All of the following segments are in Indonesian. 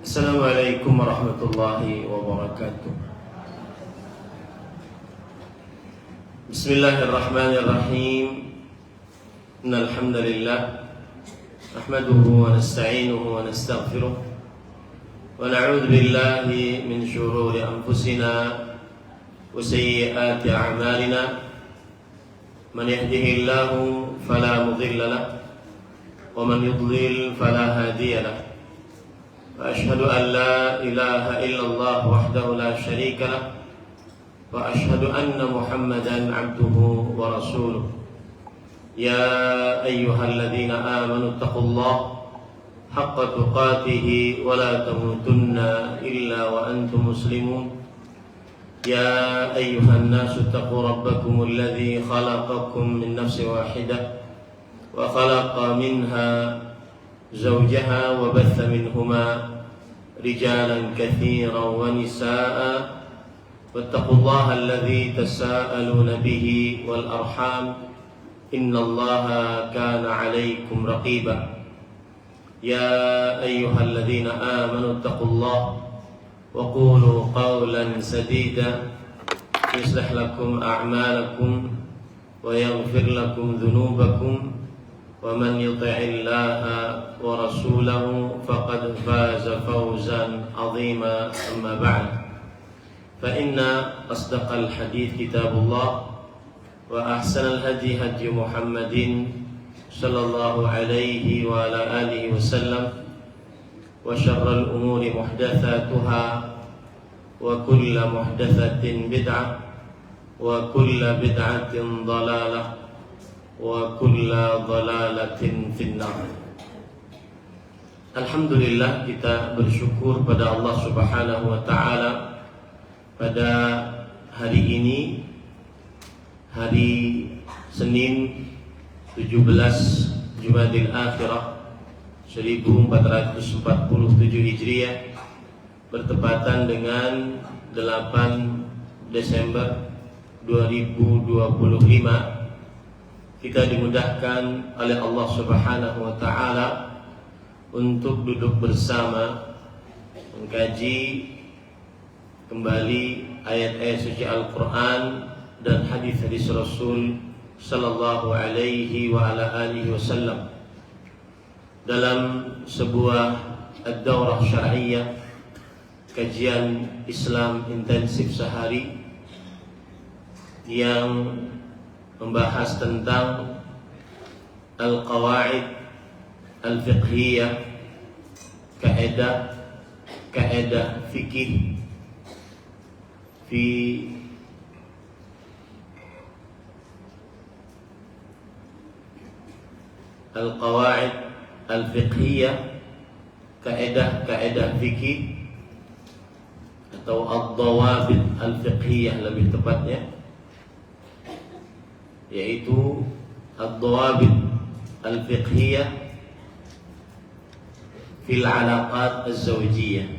Assalamualaikum warahmatullahi wabarakatuh. Bismillahirrahmanirrahim. Innal hamdalillah nahmaduhu wa nasta'inuhu wa nastaghfiruh wa na'udzu billahi min shururi anfusina wa sayyiati a'malina. Man yahdihillahu fala mudilla lahu wa man yudlil fala hadiya lahu. وأشهد أن لا إله إلا الله وحده لا شريك له وأشهد أن محمدا عبده ورسوله. يا أيها الذين آمنوا اتقوا الله حق تقاته ولا تموتن إلا وأنتم مسلمون. يا أيها الناس اتقوا ربكم الذي خلقكم من نفس واحدة وخلق منها زوجها وبث منهما رجالا كثيرا ونساء واتقوا الله الذي تساءلون به والأرحام إن الله كان عليكم رقيبا. يا أيها الذين آمنوا اتقوا الله وقولوا قولا سديدا يصلح لكم أعمالكم ويغفر لكم ذنوبكم ومن يطع الله ورسوله فقد فاز فوزا عظيما. أما بعد فإن أصدق الحديث كتاب الله وأحسن الهدي هدي محمد صلى الله عليه وعلى آله وسلم وشر الأمور محدثاتها وكل محدثة بدعة وكل بدعة ضلالة wa kulla dhalalatin finnar. Alhamdulillah, kita bersyukur pada Allah Subhanahu wa taala pada hari ini, hari Senin 17 Jumadil Akhirah 1447 Hijriah, bertepatan dengan 8 Desember 2025. Kita dimudahkan oleh Allah Subhanahu wa taala untuk duduk bersama mengkaji kembali ayat-ayat suci Al-Qur'an dan hadis-hadis Rasul sallallahu alaihi wa ala alihi wasallam dalam sebuah ad-daurah syar'iyyah, kajian Islam intensif sehari yang membahas tentang al-qawaid al-fiqhiyah, kaidah fikih fi al-qawaid al-fiqhiyah, kaidah fikih atau ad-dawabit al-fiqhiyah lebih tepatnya, yaitu ad-dawabit al-fiqhiyah fil alaqat az-zawjiyah,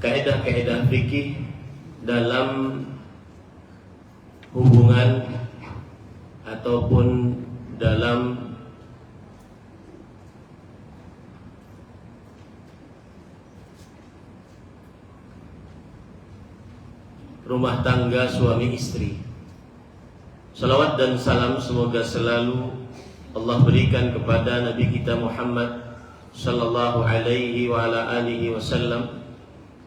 kaidah-kaidah fikih dalam hubungan ataupun dalam rumah tangga suami istri. Salawat dan salam semoga selalu Allah berikan kepada Nabi kita Muhammad sallallahu alaihi wa ala alihi wasallam,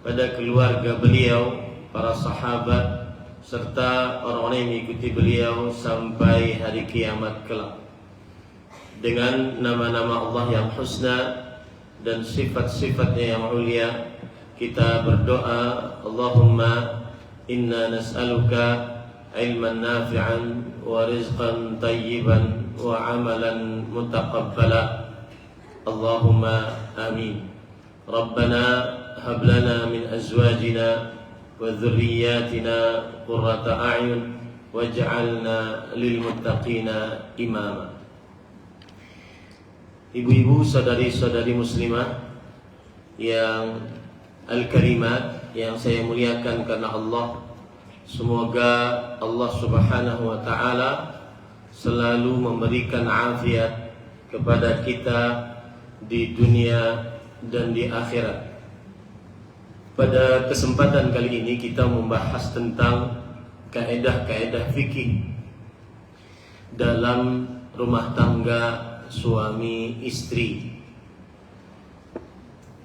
pada keluarga beliau, para sahabat, serta orang-orang yang mengikuti beliau sampai hari kiamat kelak. Dengan nama-nama Allah yang husna dan sifat-sifatnya yang mulia, kita berdoa, Allahumma inna nas'aluka ilman nafi'an wa rizqan tayyiban wa amalan mutaqabbala. Allahumma amin. Rabbana hab lana min azwajina wa dhurriyyatina qurrata a'yun waj'alna lil muttaqina imama. Ibu-ibu, saudari-saudari muslimah yang al-karimat, yang saya muliakan karena Allah, semoga Allah Subhanahu wa taala selalu memberikan afiat kepada kita di dunia dan di akhirat. Pada kesempatan kali ini kita membahas tentang kaedah-kaedah fikih dalam rumah tangga suami istri.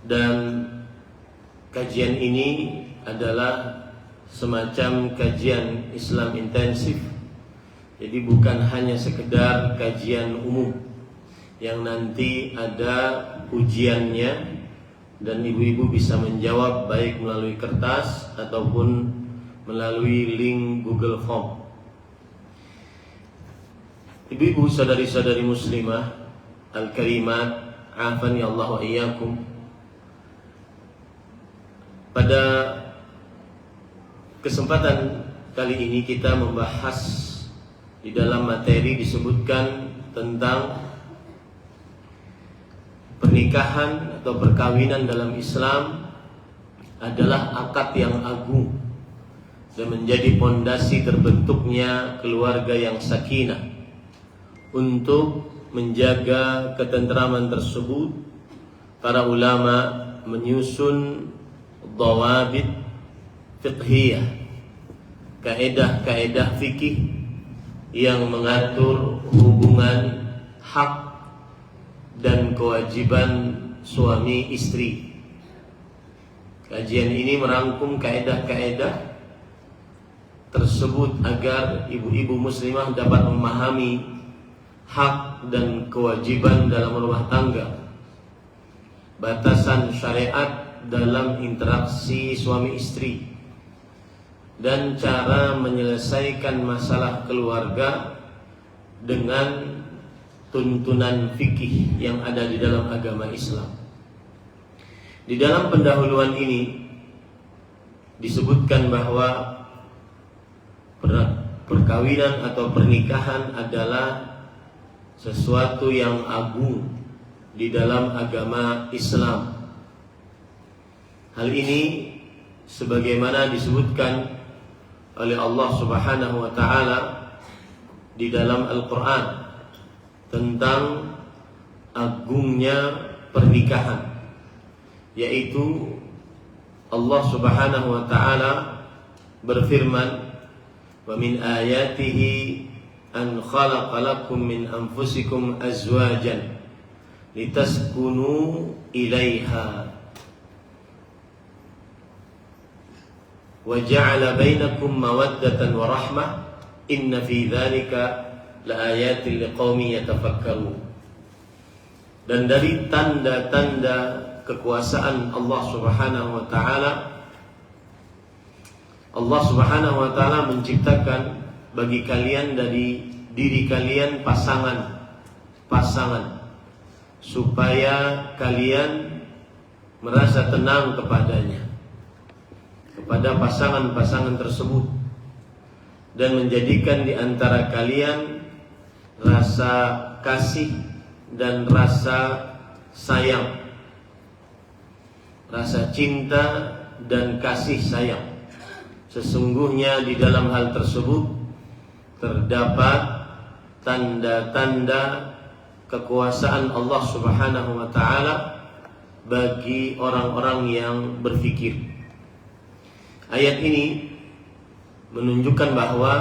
Dan kajian ini adalah semacam kajian Islam intensif. Jadi bukan hanya sekedar kajian umum yang nanti ada ujiannya dan ibu-ibu bisa menjawab baik melalui kertas ataupun melalui link Google Form. Ibu-ibu, saudari-saudari muslimah al-karimat, afani Allah wa iyyakum. Pada kesempatan kali ini kita membahas di dalam materi disebutkan tentang pernikahan atau perkawinan dalam Islam adalah akad yang agung dan menjadi pondasi terbentuknya keluarga yang sakinah. Untuk menjaga ketentraman tersebut, para ulama menyusun dhawabit fiqhiyah, kaedah-kaedah fikih yang mengatur hubungan hak dan kewajiban suami istri. Kajian ini merangkum kaedah-kaedah tersebut agar ibu-ibu muslimah dapat memahami hak dan kewajiban dalam rumah tangga, batasan syariat dalam interaksi suami istri, dan cara menyelesaikan masalah keluarga dengan tuntunan fikih yang ada di dalam agama Islam. Di dalam pendahuluan ini disebutkan bahwa perkawinan atau pernikahan adalah sesuatu yang agung di dalam agama Islam. Hal ini sebagaimana disebutkan oleh Allah Subhanahu wa taala di dalam Al-Qur'an tentang agungnya pernikahan, yaitu Allah Subhanahu wa taala berfirman, "Wa min ayatihi an khalaqa lakum min anfusikum azwajan litaskunu ilaiha wa ja'ala bainakum mawaddatan wa rahmah inna fi dzalika laayatil liqaumin yatafakkarun." Dan dari tanda-tanda kekuasaan Allah Subhanahu wa taala, Allah Subhanahu wa taala menciptakan bagi kalian dari diri kalian pasangan supaya kalian merasa tenang kepada pasangan-pasangan tersebut, dan menjadikan di antara kalian rasa kasih dan rasa sayang, rasa cinta dan kasih sayang. Sesungguhnya di dalam hal tersebut terdapat tanda-tanda kekuasaan Allah Subhanahu wa taala bagi orang-orang yang berfikir. Ayat ini menunjukkan bahwa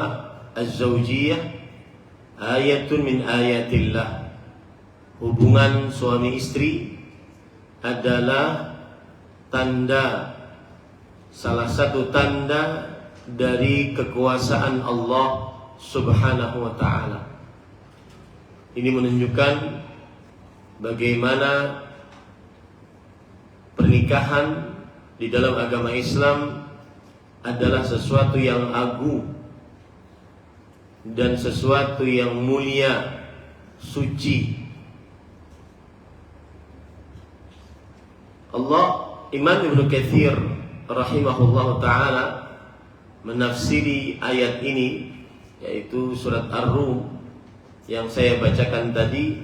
az-zawjiyah ayatun min ayatillah. Hubungan suami istri adalah salah satu tanda dari kekuasaan Allah Subhanahu wa taala. Ini menunjukkan bagaimana pernikahan di dalam agama Islam adalah sesuatu yang agung dan sesuatu yang mulia, suci. Imam Ibnu Katsir rahimahullah ta'ala menafsiri ayat ini, yaitu surat Ar-Rum yang saya bacakan tadi.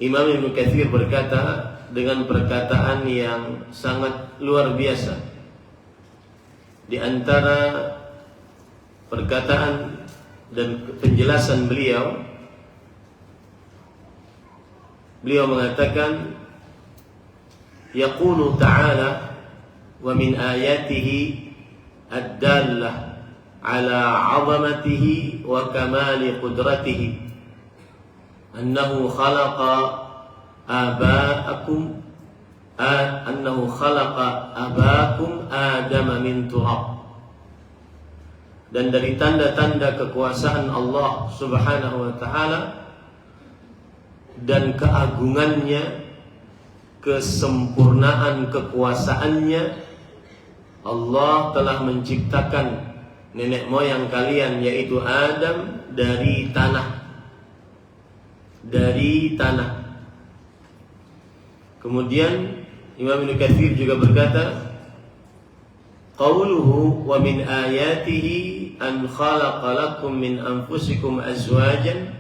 Imam Ibnu Katsir berkata dengan perkataan yang sangat luar biasa. Di antara perkataan dan penjelasan beliau, beliau mengatakan, yaqulu ta'ala wa min ayatihi ad-dallah ala 'azamatihi wa kamali qudratihi annahu khalaqa abaakum Adama min turab. Dan dari tanda-tanda kekuasaan Allah Subhanahu wa taala dan keagungannya, kesempurnaan kekuasaannya, Allah telah menciptakan nenek moyang kalian yaitu Adam dari tanah. Kemudian Imam Ibnu Katsir juga berkata, qauluhu wa min ayatihi an khalaqa lakum min anfusikum azwajan,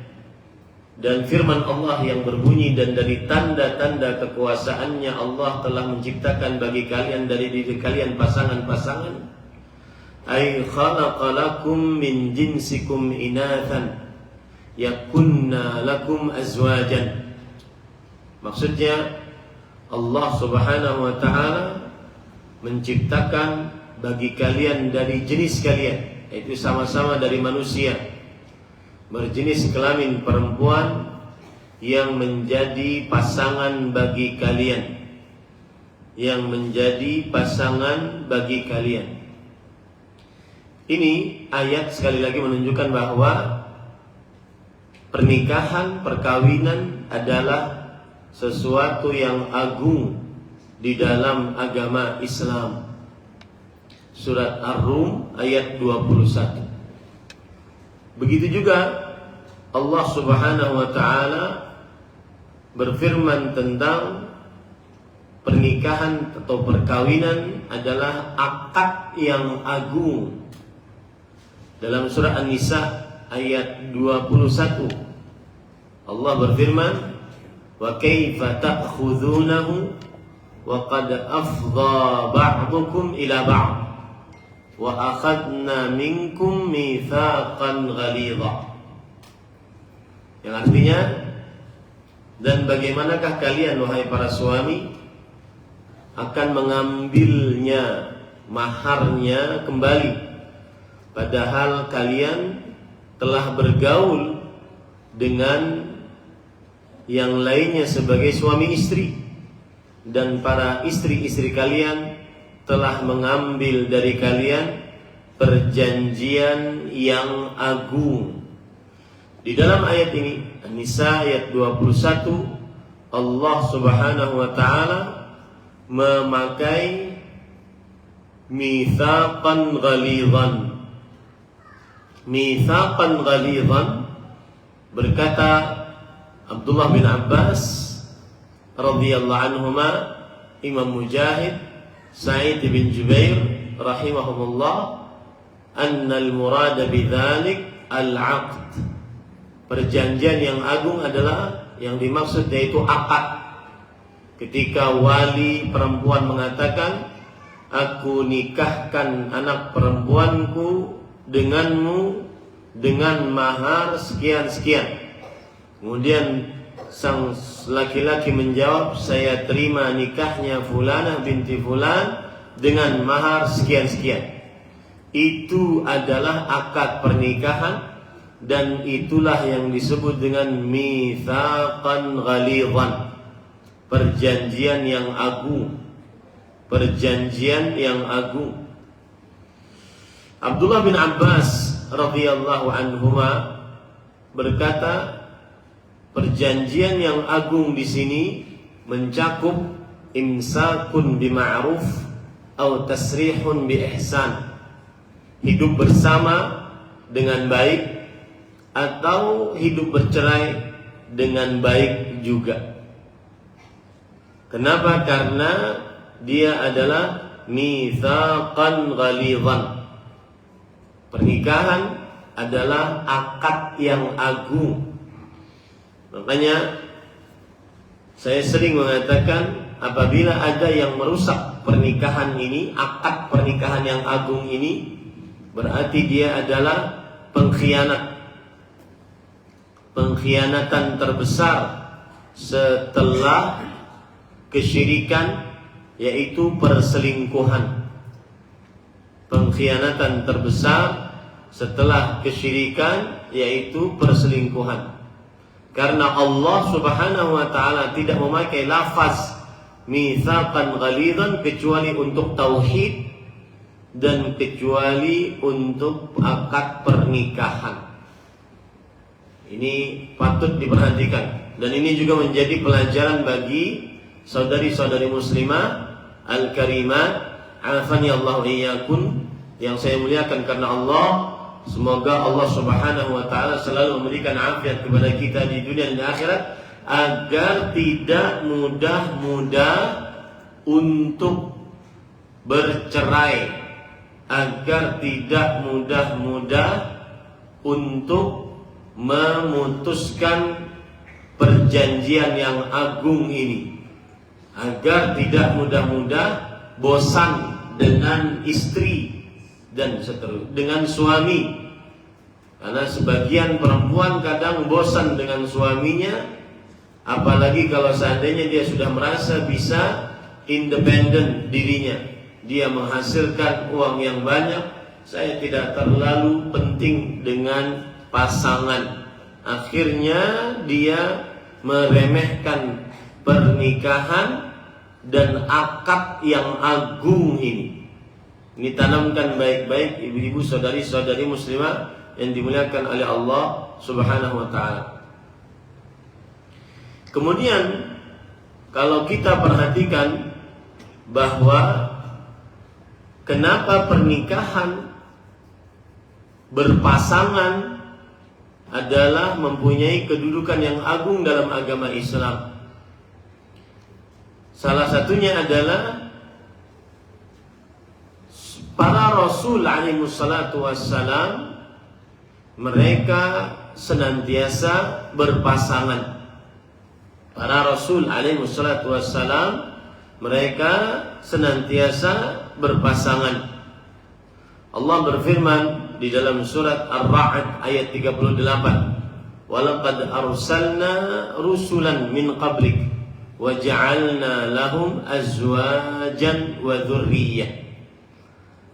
dan firman Allah yang berbunyi, dan dari tanda-tanda kekuasaannya Allah telah menciptakan bagi kalian dari diri kalian pasangan-pasangan. Ay khalaqa lakum min jinsikum inathan yakunna lakum azwajan. Maksudnya Allah Subhanahu wa taala menciptakan bagi kalian dari jenis kalian, yaitu sama-sama dari manusia, berjenis kelamin perempuan, yang menjadi pasangan bagi kalian, Ini ayat sekali lagi menunjukkan bahwa pernikahan, perkawinan adalah sesuatu yang agung di dalam agama Islam. Surat Ar-Rum ayat 21. Begitu juga Allah Subhanahu wa taala berfirman tentang pernikahan atau perkawinan adalah akad yang agung. Dalam surah An-Nisa ayat 21 Allah berfirman, wa kaifa ta'khudhunahu wa qad afdha ba'dukum ila ba'd wa akhadna minkum mitsaqan ghalidha. Yang artinya, dan bagaimanakah kalian wahai para suami akan mengambilnya, maharnya kembali, padahal kalian telah bergaul dengan yang lainnya sebagai suami istri, dan para istri-istri kalian telah mengambil dari kalian perjanjian yang agung. Di dalam ayat ini, An-Nisa ayat 21, Allah Subhanahu wa taala memakai mitsaqan ghalidhan. Mitsaqan ghalidhan, berkata Abdullah bin Abbas radhiyallahu anhuma, Imam Mujahid, Sa'id bin Jubair rahimahumullah, annal murada bidzalik al-'aqd. Perjanjian yang agung adalah yang dimaksud yaitu akad. Ketika wali perempuan mengatakan, aku nikahkan anak perempuanku denganmu dengan mahar sekian-sekian. Kemudian sang laki-laki menjawab, saya terima nikahnya fulanah binti fulan dengan mahar sekian-sekian. Itu adalah akad pernikahan, dan itulah yang disebut dengan mitsaqan ghalidhan, perjanjian yang agung. Abdullah bin Abbas radhiyallahu anhuma berkata, perjanjian yang agung di sini mencakup imsakun bima'ruf atau tasrihun bi ihsan, hidup bersama dengan baik atau hidup bercerai dengan baik juga. Kenapa? Karena dia adalah mitsaqan ghalidhan. Pernikahan adalah akad yang agung. Makanya saya sering mengatakan, apabila ada yang merusak pernikahan ini, akad pernikahan yang agung ini, berarti dia adalah pengkhianat. Pengkhianatan terbesar setelah kesyirikan, yaitu perselingkuhan. Pengkhianatan terbesar setelah kesyirikan yaitu perselingkuhan. Karena Allah Subhanahu wa taala tidak memakai lafaz mitsaqan ghalidhan kecuali untuk tauhid dan kecuali untuk akad pernikahan. Ini patut diperhatikan dan ini juga menjadi pelajaran bagi saudari-saudari muslimah al-karimat, afani Allah iyyakum, yang saya muliakan karena Allah. Semoga Allah Subhanahu wa taala selalu memberikan afiat kepada kita di dunia dan akhirat, agar tidak mudah-mudah untuk bercerai, agar tidak mudah-mudah untuk memutuskan perjanjian yang agung ini, agar tidak mudah-mudah bosan dengan istri dan seterusnya, dengan suami. Karena sebagian perempuan kadang bosan dengan suaminya, apalagi kalau seandainya dia sudah merasa bisa independen dirinya, dia menghasilkan uang yang banyak, saya tidak terlalu penting dengan pasangan. Akhirnya dia meremehkan pernikahan dan akad yang agung ini. Ini tanamkan baik-baik ibu-ibu, saudari-saudari muslimah yang dimuliakan oleh Allah Subhanahu wa taala. Kemudian kalau kita perhatikan bahwa kenapa pernikahan berpasangan adalah mempunyai kedudukan yang agung dalam agama Islam. Salah satunya adalah para Rasul alaihi salatu wassalam, mereka senantiasa berpasangan. Para Rasul alaihi salatu wassalam, mereka senantiasa berpasangan. Allah berfirman di dalam surat Ar-Ra'd ayat 38, "Walaqad arsalna rusulan min qablik wa ja'alna lahum azwajan wa dzurriyyah."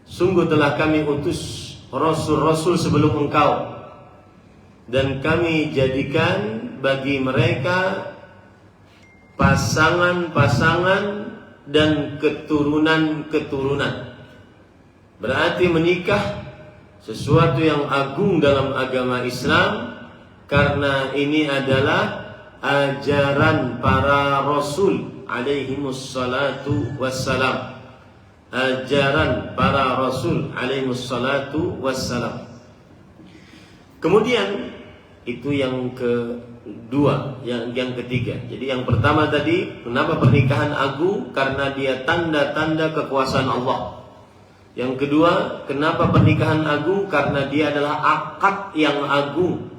Sungguh telah kami utus rasul-rasul sebelum engkau, dan kami jadikan bagi mereka pasangan-pasangan dan keturunan-keturunan. Berarti menikah sesuatu yang agung dalam agama Islam, karena ini adalah ajaran para rasul alaihimus salatu wassalam. Ajaran para rasul alaihimus salatu wassalam. Kemudian itu yang kedua, yang ketiga. Jadi yang pertama tadi, kenapa pernikahan agung? Karena dia tanda-tanda kekuasaan Allah. Yang kedua, kenapa pernikahan agung? Karena dia adalah akad yang agung.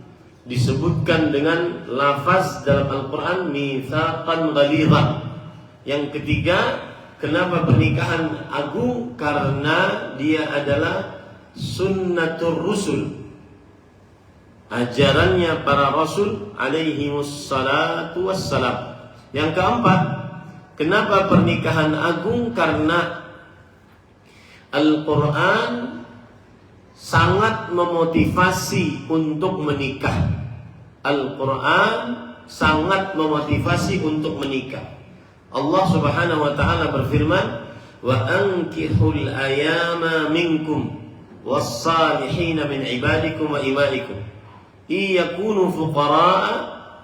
Disebutkan dengan lafaz dalam Al-Quran, mitsaqan ghalidhan. Yang ketiga, kenapa pernikahan agung? Karena dia adalah sunnatur rusul, ajarannya para rasul alaihimus salatu wassalam. Yang keempat, kenapa pernikahan agung? Karena Al-Quran sangat memotivasi untuk menikah. Al-Quran sangat memotivasi untuk menikah. Allah Subhanahu wa taala berfirman, "Wa ankihul ayama minkum was-salihin min ibadikum wa imaikum iyakunu fuqara'a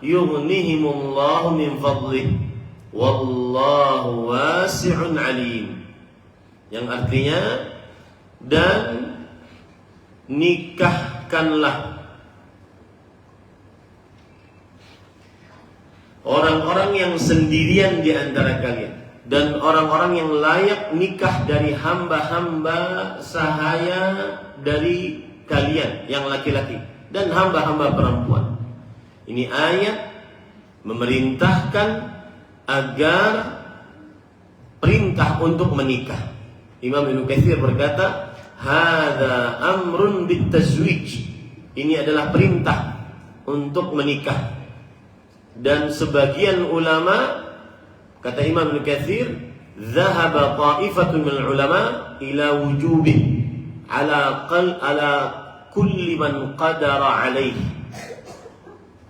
yughnihimullahu min fadlih wallahu wasi'un alim." Yang artinya, dan nikahkanlah orang-orang yang sendirian di antara kalian, dan orang-orang yang layak nikah dari hamba-hamba sahaya dari kalian yang laki-laki, dan hamba-hamba perempuan. Ini ayat memerintahkan agar perintah untuk menikah. Imam Ibnu Katsir berkata, "Hadza amrun bitazwij." Ini adalah perintah untuk menikah. Dan sebagian ulama, kata Imam Ibnu Katsir, "Dhahaba ta'ifatun minal ulama ila wujubi ala kulli man qadara alaih."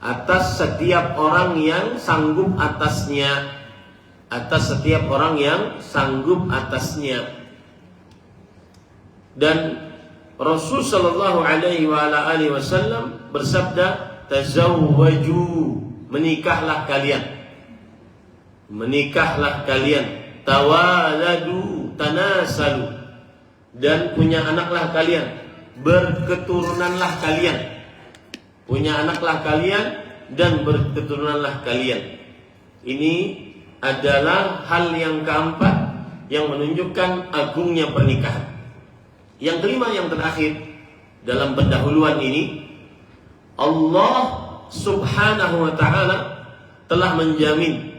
Atas setiap orang yang sanggup atasnya. Atas setiap orang yang sanggup atasnya. Dan Rasul sallallahu alaihi wasallam bersabda, "Tazawwaju, menikahlah kalian. Menikahlah kalian. Tawaladu, tanasalu, dan punya anaklah kalian. Berketurunanlah kalian. Punya anaklah kalian dan berketurunanlah kalian." Ini adalah hal yang keempat yang menunjukkan agungnya pernikahan. Yang kelima, yang terakhir dalam pendahuluan ini, Allah subhanahu wa ta'ala telah menjamin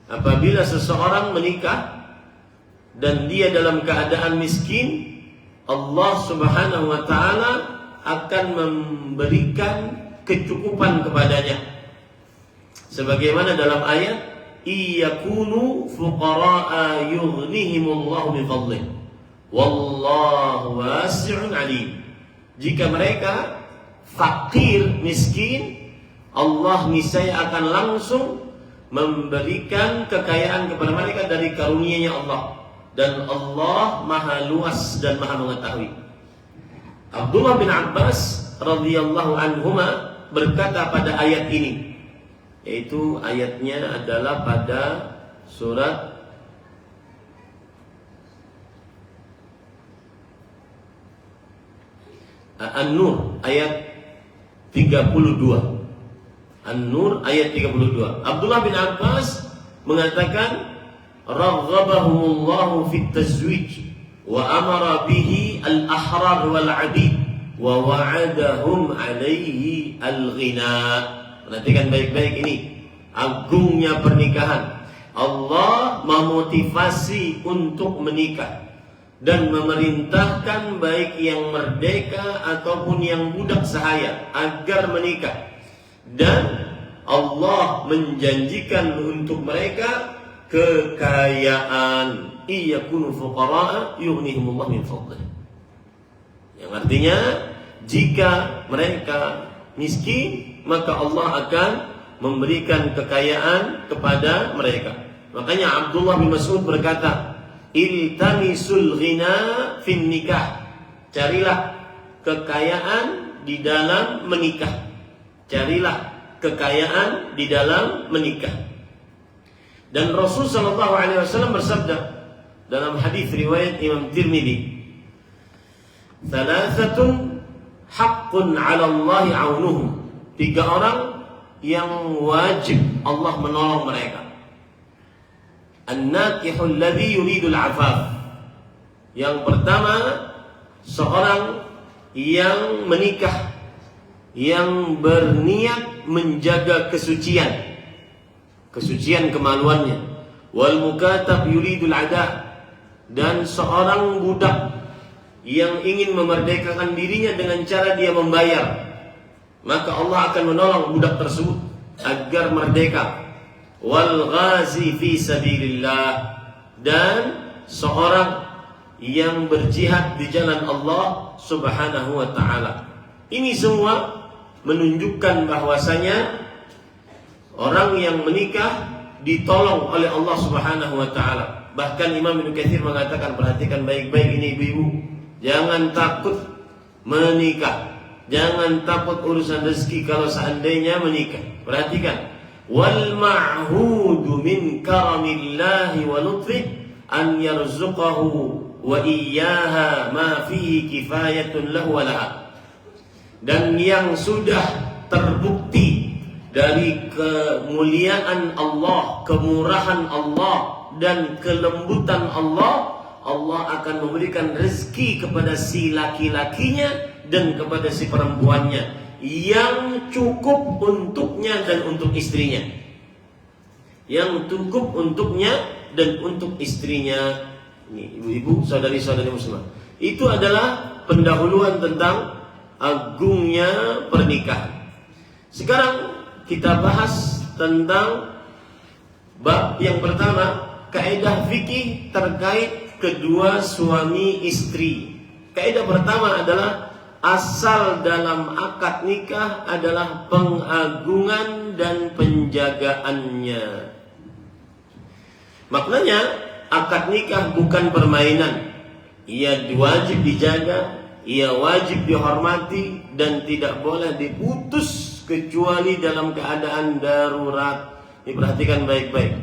apabila seseorang menikah dan dia dalam keadaan miskin, Allah subhanahu wa ta'ala akan memberikan kecukupan kepadanya. Sebagaimana dalam ayat, "Iyakunu fuqara'a yughnihimullahu min fadlih. Wallahu wasi'un alim." Jika mereka fakir, miskin, Allah niscaya akan langsung memberikan kekayaan kepada mereka dari karunia-Nya Allah. Dan Allah maha luas dan maha mengetahui. Abdullah bin Abbas radhiyallahu anhuma berkata pada ayat ini, yaitu ayatnya adalah pada surat An-Nur ayat 32. An-Nur ayat 32. Abdullah bin Abbas mengatakan, "Raghabahumullahu fit tazwij wa amara bihi al-ahrar wal 'abid wa wa'adahum 'alaihi al-ghina." Perhatikan baik-baik ini, agungnya pernikahan. Allah memotivasi untuk menikah dan memerintahkan baik yang merdeka ataupun yang budak sahaya agar menikah. Dan Allah menjanjikan untuk mereka kekayaan. Iyakunu fuqara'a yughnihimullah min fadlih. Yang artinya, jika mereka miskin, maka Allah akan memberikan kekayaan kepada mereka. Makanya Abdullah bin Mas'ud berkata, "Iltamisul ghina fin nikah." Carilah kekayaan di dalam menikah. Carilah kekayaan di dalam menikah. Dan Rasul sallallahu alaihi wasallam bersabda dalam hadis riwayat Imam Tirmidzi, "Thalathatun haqqun 'ala Allah 'aunuhum." 3 orang yang wajib Allah menolong mereka. An-nakihul ladzi yuridul 'afaf. Yang pertama, seorang yang menikah yang berniat menjaga kesucian kemaluannya. Wal mukatab yuridul 'ada. Dan seorang budak yang ingin memerdekakan dirinya dengan cara dia membayar, maka Allah akan menolong budak tersebut agar merdeka. Wal ghazi fi sabilillah. Dan seorang yang berjihad di jalan Allah subhanahu wa ta'ala. Ini semua menunjukkan bahwasanya orang yang menikah ditolong oleh Allah subhanahu wa ta'ala. Bahkan Imam Ibnu Katsir mengatakan, perhatikan baik-baik ini ibu-ibu, jangan takut menikah, jangan takut urusan rezeki kalau seandainya menikah. Perhatikan, wal ma'hudu min karamillahi wa lutfih an yarzuqahu wa iyyaha ma fihi kifayatun lahu wa laha. Dan yang sudah terbukti dari kemuliaan Allah, kemurahan Allah dan kelembutan Allah, Allah akan memberikan rezeki kepada si laki-lakinya dan kepada si perempuannya yang cukup untuknya dan untuk istrinya. Yang cukup untuknya dan untuk istrinya. Ini ibu-ibu, saudari-saudari muslimah. Itu adalah pendahuluan tentang agungnya pernikahan. Sekarang kita bahas tentang bab yang pertama, kaidah fikih terkait kedua suami istri. Kaidah pertama adalah asal dalam akad nikah adalah pengagungan dan penjagaannya. Maknanya akad nikah bukan permainan. Ia wajib dijaga, ia wajib dihormati, dan tidak boleh diputus kecuali dalam keadaan darurat. Diperhatikan baik-baik.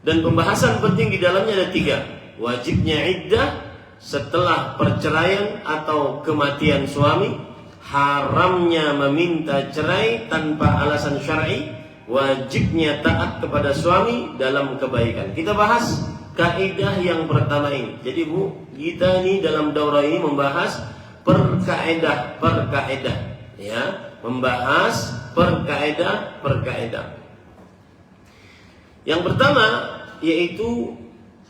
Dan pembahasan penting di dalamnya ada 3. Wajibnya iddah setelah perceraian atau kematian suami, haramnya meminta cerai tanpa alasan syar'i, wajibnya taat kepada suami dalam kebaikan. Kita bahas kaidah yang pertama ini. Jadi Bu, kita ini dalam daurah ini membahas per kaidah, ya, membahas per kaidah. Yang pertama yaitu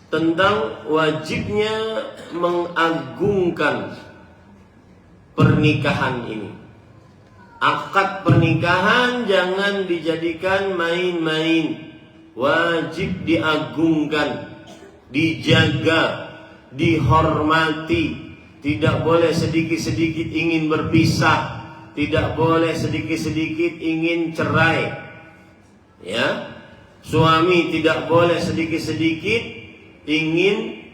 tentang wajibnya mengagungkan pernikahan ini. Akad pernikahan jangan dijadikan main-main. Wajib diagungkan, dijaga, dihormati. Tidak boleh sedikit-sedikit ingin berpisah, tidak boleh sedikit-sedikit ingin cerai. Ya, suami tidak boleh sedikit-sedikit ingin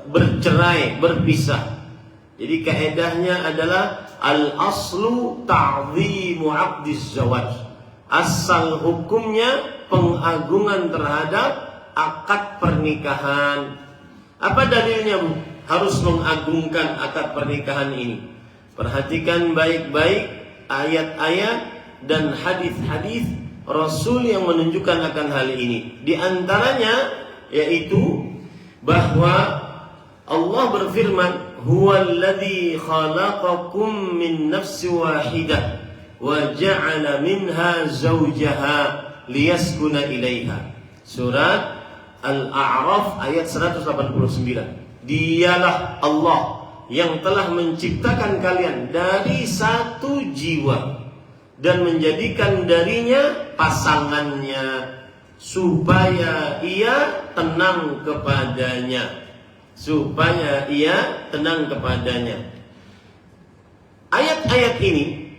bercerai, berpisah. Jadi kaedahnya adalah al-aslu ta'zimu 'aqdiz zawaj. Asal hukumnya pengagungan terhadap akad pernikahan. Apa dalilnya Bu? Harus mengagungkan akad pernikahan ini. Perhatikan baik-baik ayat-ayat dan hadis-hadis Rasul yang menunjukkan akan hal ini. Di antaranya yaitu bahwa Allah berfirman, "Huwallazi khalaqakum min nafsin wahidah wa ja'ala minha zawjaha liyaskuna ilaiha." Surat Al-A'raf ayat 189. Dialah Allah yang telah menciptakan kalian dari satu jiwa dan menjadikan darinya pasangannya supaya ia tenang kepadanya. Ayat-ayat ini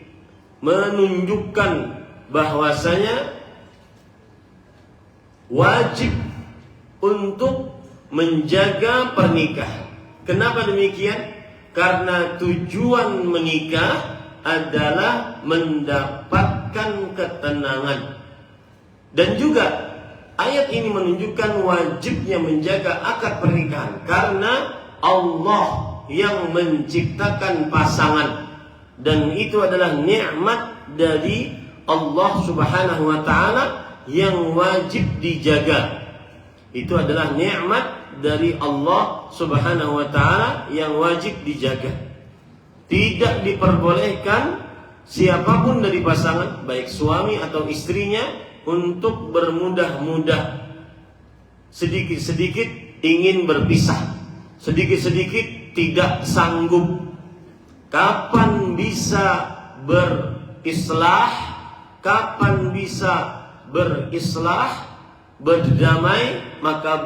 menunjukkan bahwasanya wajib untuk menjaga pernikahan. Kenapa demikian? Karena tujuan menikah adalah mendapatkan ketenangan. Dan juga ayat ini menunjukkan wajibnya menjaga akad pernikahan karena Allah yang menciptakan pasangan, dan itu adalah nikmat dari Allah Subhanahu wa taala yang wajib dijaga. Itu adalah nikmat dari Allah Subhanahu wa taala yang wajib dijaga. Tidak diperbolehkan siapapun dari pasangan, baik suami atau istrinya, untuk bermudah-mudah, sedikit-sedikit ingin berpisah, sedikit-sedikit tidak sanggup. Kapan bisa berislah? Kapan bisa berislah, berdamai? Maka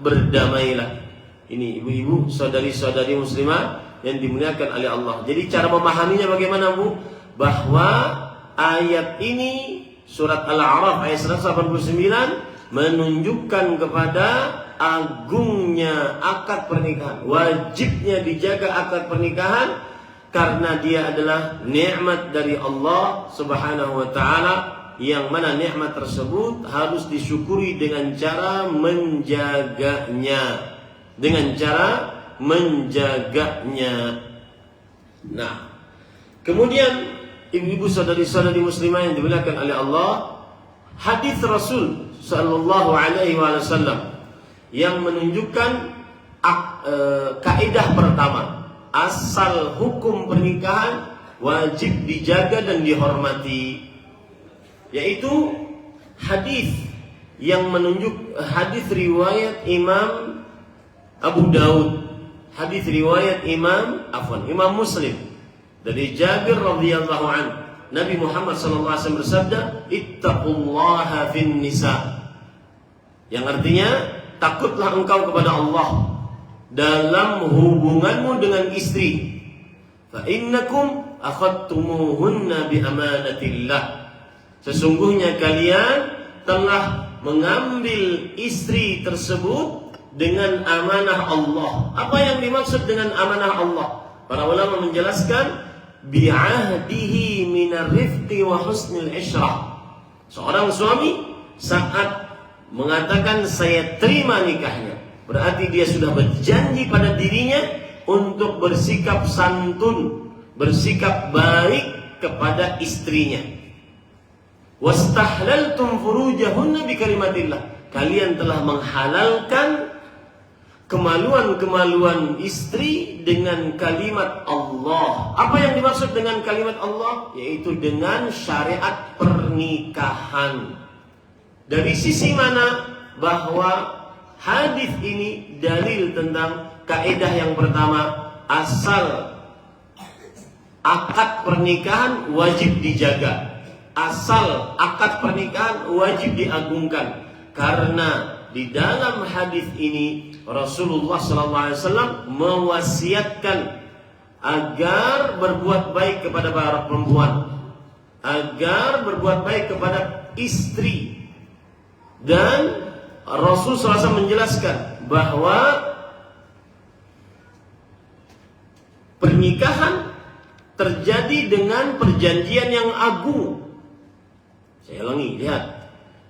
berdamailah. Ini ibu-ibu, saudari-saudari muslimah yang dimuliakan oleh Allah. Jadi cara memahaminya bagaimana Bu? Bahwa ayat ini surat Al-A'raf ayat 189 menunjukkan kepada agungnya akad pernikahan, wajibnya dijaga akad pernikahan karena dia adalah nikmat dari Allah Subhanahu wa taala, yang mana nikmat tersebut harus disyukuri dengan cara menjaganya. Nah, kemudian ibu-ibu saudari-saudari muslimah yang dimuliakan oleh Allah, hadis Rasul sallallahu alaihi wasallam yang menunjukkan kaidah pertama, asal hukum pernikahan wajib dijaga dan dihormati, yaitu hadis yang menunjuk hadis riwayat Imam Abu Daud, hadis riwayat Imam Muslim dari Jabir radhiyallahu anhu, Nabi Muhammad SAW bersabda, ittaqullaha fin nisa. Yang artinya, takutlah engkau kepada Allah dalam hubunganmu dengan istri. Fa innakum akhadtumuhunna bi amanatillah. Sesungguhnya kalian telah mengambil istri tersebut dengan amanah Allah. Apa yang dimaksud dengan amanah Allah? Para ulama menjelaskan, bi'ahdihi minar rifqi wa husnil ishrah. Seorang suami saat mengatakan saya terima nikahnya, berarti dia sudah berjanji pada dirinya untuk bersikap santun, bersikap baik kepada istrinya. Wastahlaltum furujahunna bi kalimatillah. Kalian telah menghalalkan kemaluan-kemaluan istri dengan kalimat Allah. Apa yang dimaksud dengan kalimat Allah? Yaitu dengan syariat pernikahan. Dari sisi mana? Bahwa hadis ini dalil tentang kaidah yang pertama, asal akad pernikahan wajib dijaga. Asal akad pernikahan wajib diagungkan. Karena di dalam hadis ini Rasulullah SAW mewasiatkan agar berbuat baik kepada para perempuan, agar berbuat baik kepada istri. Dan Rasulullah SAW menjelaskan bahwa pernikahan terjadi dengan perjanjian yang agung. Saya ulangi, lihat.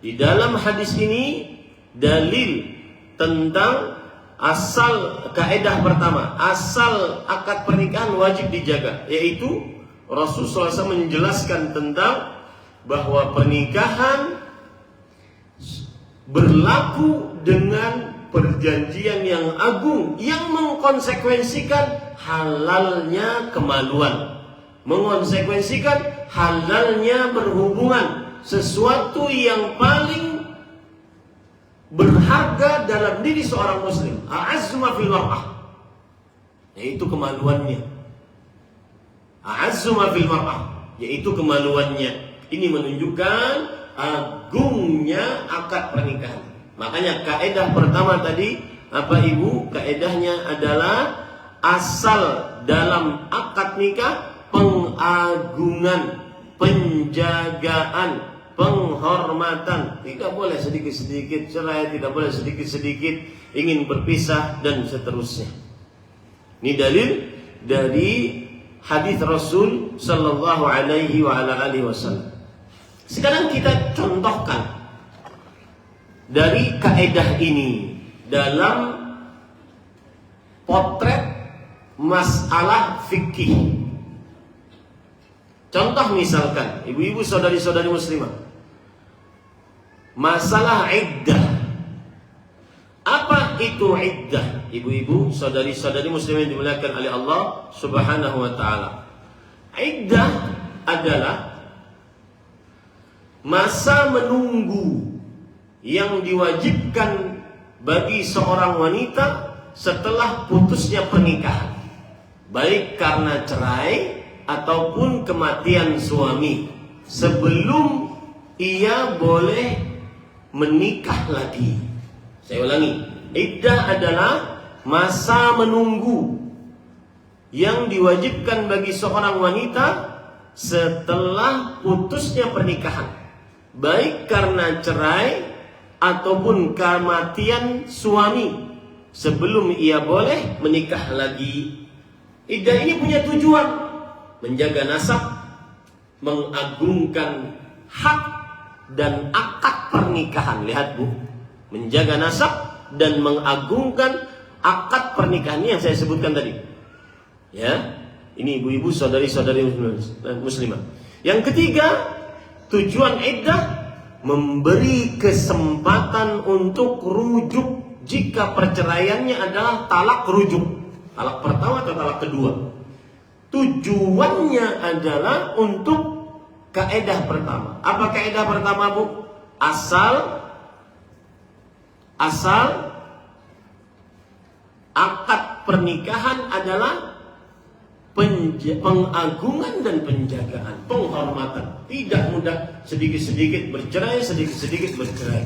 Di dalam hadis ini dalil tentang asal kaidah pertama, asal akad pernikahan wajib dijaga, yaitu Rasulullah SAW menjelaskan tentang bahwa pernikahan berlaku dengan perjanjian yang agung yang mengkonsekuensikan halalnya kemaluan, mengkonsekuensikan halalnya berhubungan, sesuatu yang paling berharga dalam diri seorang muslim, a'azzu ma fil mar'ah, yaitu kemaluannya. A'azzu ma fil mar'ah, yaitu kemaluannya. Ini menunjukkan agungnya akad pernikahan. Makanya kaidah pertama tadi apa Ibu? Kaidahnya adalah asal dalam akad nikah pengagungan, penjagaan, penghormatan. Tidak boleh sedikit-sedikit cerai, tidak boleh sedikit-sedikit ingin berpisah dan seterusnya. Ini dalil dari hadis Rasul sallallahu alaihi wa ala alihi wasallam. Sekarang kita contohkan dari kaidah ini dalam potret masalah fikih. Contoh misalkan, ibu-ibu saudari-saudari muslimah, masalah iddah. Apa itu iddah? Ibu-ibu saudari-saudari muslimah yang dimuliakan oleh Allah Subhanahu wa taala. Iddah adalah masa menunggu yang diwajibkan bagi seorang wanita setelah putusnya pernikahan, baik karena cerai ataupun kematian suami, sebelum ia boleh menikah lagi. Saya ulangi, iddah adalah masa menunggu yang diwajibkan bagi seorang wanita setelah putusnya pernikahan, baik karena cerai ataupun kematian suami, sebelum ia boleh menikah lagi. Iddah ini punya tujuan menjaga nasab, mengagungkan hak dan akad pernikahan. Lihat Bu, menjaga nasab dan mengagungkan akad pernikahan ini yang saya sebutkan tadi. Ya, ini ibu-ibu saudari-saudari muslimah. Yang ketiga, tujuan iddah memberi kesempatan untuk rujuk jika perceraiannya adalah talak rujuk, talak pertama atau talak kedua. Tujuannya adalah untuk kaidah pertama. Apa kaidah pertama Bu? Asal akad pernikahan adalah pengagungan dan penjagaan, penghormatan. Tidak mudah sedikit-sedikit bercerai, sedikit-sedikit bercerai.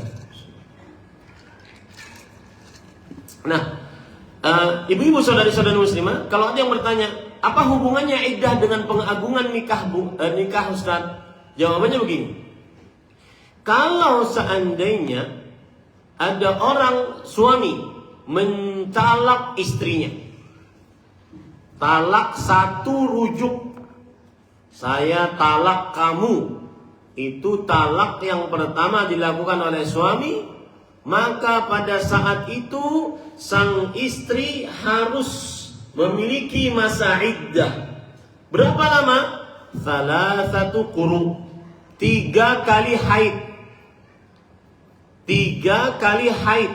Nah, ibu-ibu saudari-saudari muslimah, kalau ada yang bertanya, apa hubungannya iddah dengan pengagungan nikah Ustaz? Jawabannya begini. Kalau seandainya ada orang suami mentalak istrinya, talak satu rujuk, saya talak kamu, itu talak yang pertama dilakukan oleh suami, maka pada saat itu sang istri harus memiliki masa iddah. Berapa lama? Salasatu quru, 3 kali haid. 3 kali haid.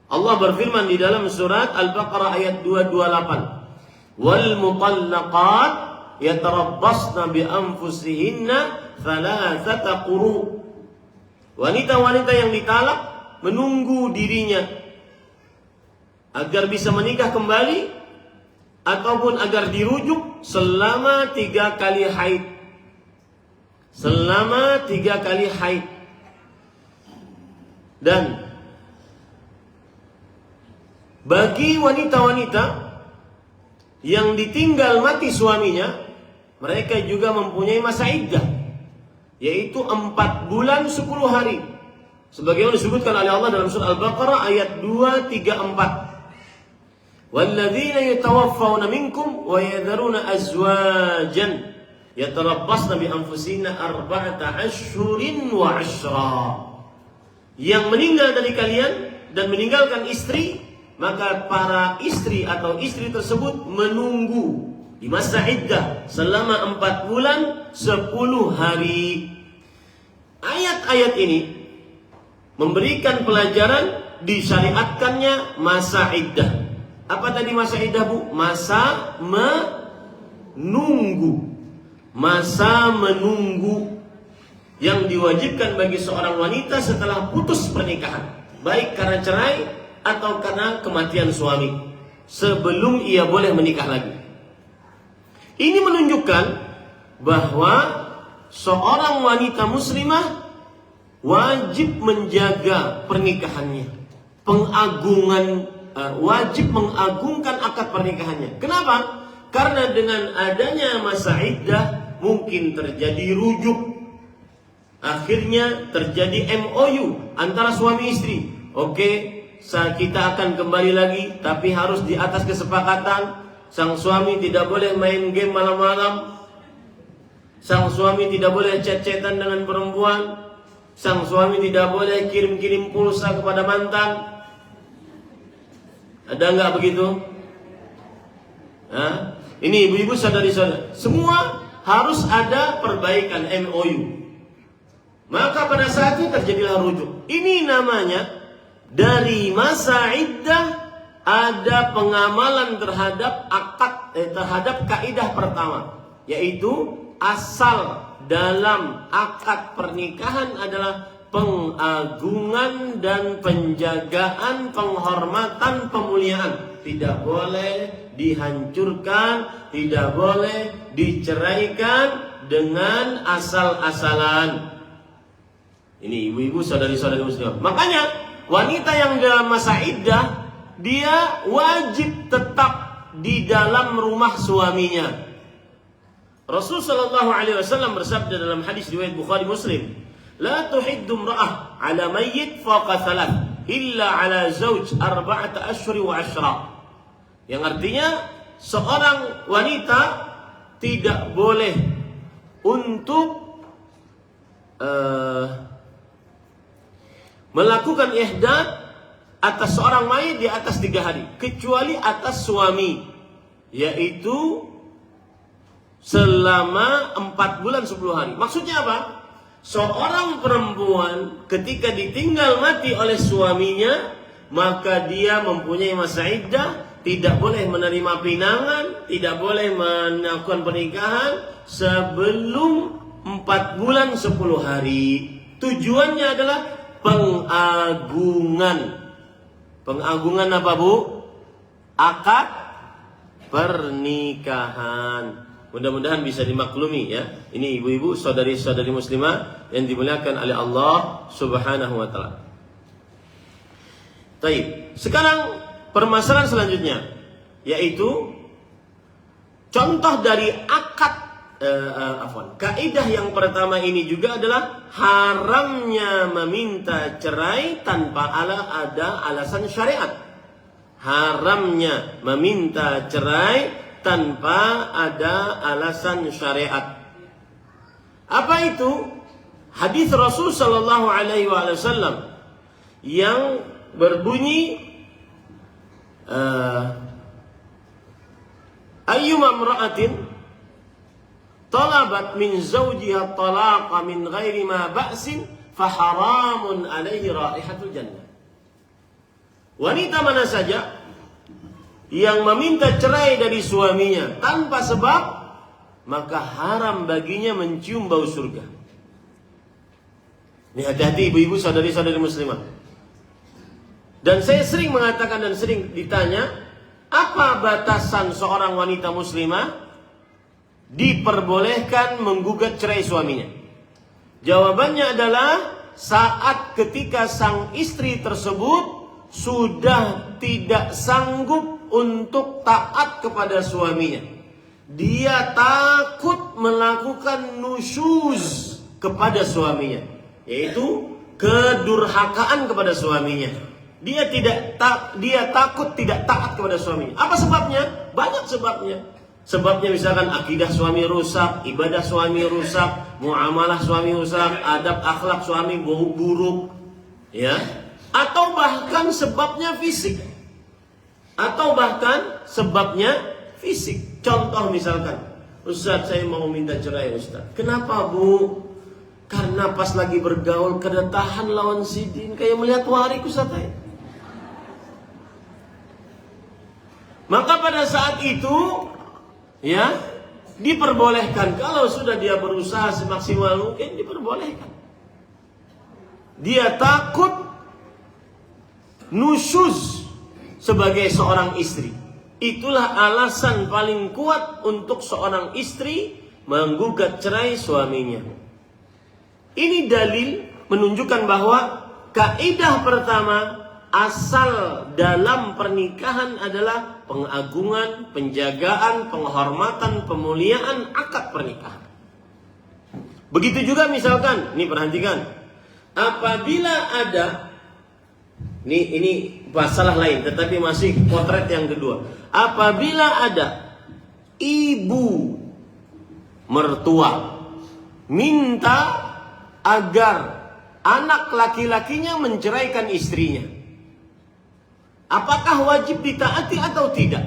Allah berfirman di dalam surat Al-Baqarah ayat 228. Wal mutallaqat yatarabbasna bi anfusihinna thalathata quru. Wanita-wanita yang ditalak menunggu dirinya agar bisa menikah kembali ataupun agar dirujuk selama 3 kali haid. Selama 3 kali haid. Dan bagi wanita-wanita yang ditinggal mati suaminya, mereka juga mempunyai masa iddah, yaitu 4 bulan 10 hari. Sebagaimana disebutkan oleh Allah dalam surah Al-Baqarah ayat 234. Walladzina yatawaffawna minkum wa yadharuna azwajan yatarabbasna bi anfusihinna 4 ashhurin wa 'ashra. Yang meninggal dari kalian dan meninggalkan istri, maka para istri atau istri tersebut menunggu di masa iddah selama 4 bulan 10 hari. Ayat-ayat ini memberikan pelajaran disyariatkannya masa iddah. Apa tadi masa iddah, Bu? Masa menunggu. Masa menunggu yang diwajibkan bagi seorang wanita setelah putus pernikahan, baik karena cerai atau karena kematian suami, sebelum ia boleh menikah lagi. Ini menunjukkan bahwa seorang wanita muslimah wajib menjaga pernikahannya, wajib mengagungkan akad pernikahannya. Kenapa? Karena dengan adanya masa iddah mungkin terjadi rujuk. Akhirnya terjadi MOU antara suami istri. Oke, kita akan kembali lagi, tapi harus di atas kesepakatan. Sang suami tidak boleh main game malam-malam. Sang suami tidak boleh chat-chatan dengan perempuan. Sang suami tidak boleh kirim-kirim pulsa kepada mantan. Ada nggak begitu? Ini ibu-ibu saudari-saudari, semua harus ada perbaikan MOU. Maka pada saat itu terjadilah rujuk. Ini namanya dari masa iddah ada pengamalan terhadap akad, terhadap kaidah pertama, yaitu asal dalam akad pernikahan adalah pengagungan dan penjagaan, penghormatan, pemuliaan. Tidak boleh dihancurkan, tidak boleh diceraikan dengan asal-asalan. Ini ibu-ibu saudari-saudari muslimah. Makanya wanita yang dalam masa iddah, dia wajib tetap di dalam rumah suaminya. Rasulullah SAW bersabda dalam hadis riwayat Bukhari Muslim, "La tuhiddu imra'ah 'ala mayyit fawqa thalath illa 'ala zawj 4 ashhur wa 'ashra." Yang artinya seorang wanita tidak boleh untuk melakukan ihdad atas seorang mayit di atas 3 hari, kecuali atas suami, yaitu selama 4 bulan 10 hari. Maksudnya apa? Seorang perempuan ketika ditinggal mati oleh suaminya, maka dia mempunyai masa iddah, tidak boleh menerima pinangan, tidak boleh melakukan pernikahan sebelum 4 bulan 10 hari. Tujuannya adalah pengagungan. Pengagungan apa, Bu? Akad pernikahan. Mudah-mudahan bisa dimaklumi ya. Ini ibu-ibu, saudari-saudari muslimah yang dimuliakan oleh Allah Subhanahu wa taala. Baik, sekarang permasalahan selanjutnya yaitu contoh dari kaidah yang pertama ini juga adalah haramnya meminta cerai tanpa ada alasan syariat. Haramnya meminta cerai tanpa ada alasan syariat. Apa itu? Hadis Rasul sallallahu alaihi wasallam yang berbunyi ayyuma imra'atin talabat min zawjiha talaqa min ghairi ma ba'sin faharamun alaihi raihatul jannah. Wanita mana saja yang meminta cerai dari suaminya tanpa sebab, maka haram baginya mencium bau surga. Ini hati-hati ibu-ibu, saudari-saudari muslimah. Dan saya sering mengatakan dan sering ditanya, apa batasan seorang wanita muslimah diperbolehkan menggugat cerai suaminya? Jawabannya adalah saat ketika sang istri tersebut sudah tidak sanggup untuk taat kepada suaminya. Dia takut melakukan nusyuz kepada suaminya, yaitu kedurhakaan kepada suaminya. Dia takut tidak taat kepada suaminya. Apa sebabnya? Banyak sebabnya. Sebabnya misalkan akidah suami rusak, ibadah suami rusak, muamalah suami rusak, adab akhlak suami buruk, ya. Atau bahkan sebabnya fisik. Contoh misalkan, Ustaz, saya mau minta cerai Ustaz. Kenapa Bu? Karena pas lagi bergaul kedetahan lawan sidin, kayak melihat warik Ustaz. Maka pada saat itu, ya, diperbolehkan. Kalau sudah dia berusaha semaksimal mungkin, diperbolehkan. Dia takut nusyuz sebagai seorang istri. Itulah alasan paling kuat untuk seorang istri menggugat cerai suaminya. Ini dalil menunjukkan bahwa kaidah pertama asal dalam pernikahan adalah pengagungan, penjagaan, penghormatan, pemuliaan akad pernikahan. Begitu juga misalkan, ini perhatikan, apabila ada ini masalah lain, tetapi masih potret yang kedua. Apabila ada ibu mertua minta agar anak laki-lakinya menceraikan istrinya, apakah wajib ditaati atau tidak?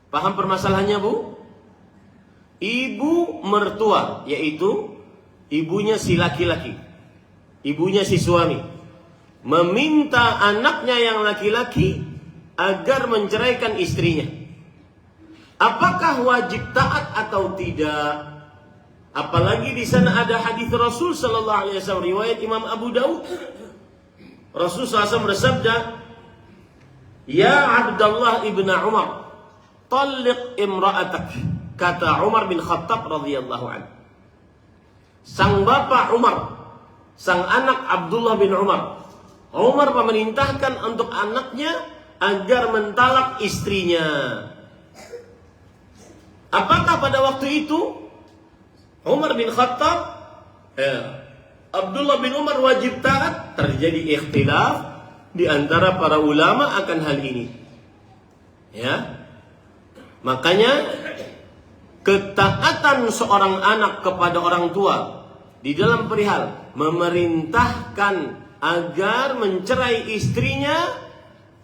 Paham permasalahannya, Bu? Ibu mertua, yaitu ibunya si laki-laki, ibunya si suami, meminta anaknya yang laki-laki agar menceraikan istrinya. Apakah wajib taat atau tidak? Apalagi di sana ada hadis Rasul sallallahu alaihi wasallam riwayat Imam Abu Daud. Rasul SAW bersabda, "Ya Abdullah ibn Umar, talliq imra'atak." Kata Umar bin Khattab radhiyallahu anhu. Sang bapak Umar, sang anak Abdullah bin Umar, Umar memerintahkan untuk anaknya agar mentalak istrinya. Apakah pada waktu itu Umar bin Khattab, Abdullah bin Umar wajib taat? Terjadi ikhtilaf di antara para ulama akan hal ini. Ya, makanya ketaatan seorang anak kepada orang tua di dalam perihal memerintahkan agar mencerai istrinya,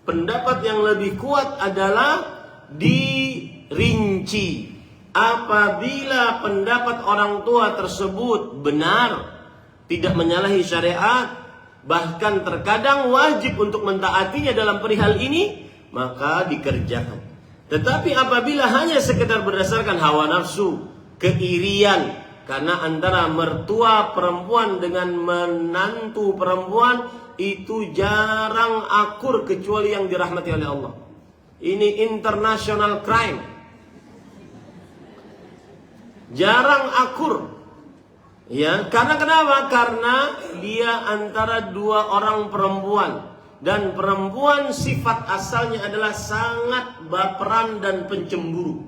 pendapat yang lebih kuat adalah dirinci. Apabila pendapat orang tua tersebut benar, tidak menyalahi syariat, bahkan terkadang wajib untuk mentaatinya dalam perihal ini, maka dikerjakan. Tetapi apabila hanya sekedar berdasarkan hawa nafsu, keirian, karena antara mertua perempuan dengan menantu perempuan itu jarang akur kecuali yang dirahmati oleh Allah. Ini international crime. Jarang akur. Ya, karena kenapa? Karena dia antara dua orang perempuan, dan perempuan sifat asalnya adalah sangat baperan dan pencemburu.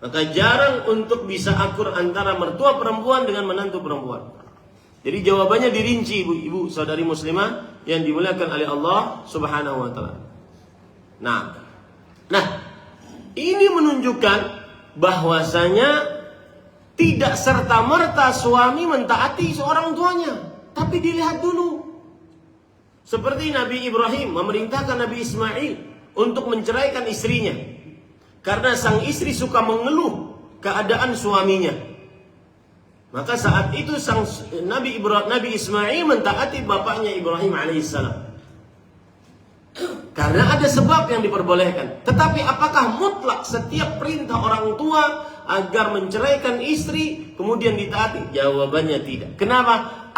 Maka jarang untuk bisa akur antara mertua perempuan dengan menantu perempuan. Jadi jawabannya dirinci, ibu-ibu saudari muslimah yang dimuliakan oleh Allah Subhanahu wa taala. Nah, ini menunjukkan bahwasanya tidak serta-merta suami mentaati seorang tuanya, tapi dilihat dulu. Seperti Nabi Ibrahim memerintahkan Nabi Ismail untuk menceraikan istrinya, karena sang istri suka mengeluh keadaan suaminya. Maka saat itu Nabi Ismail mentaati bapaknya Ibrahim alaihissalam, karena ada sebab yang diperbolehkan. Tetapi apakah mutlak setiap perintah orang tua agar menceraikan istri kemudian ditaati? Jawabannya tidak. Kenapa?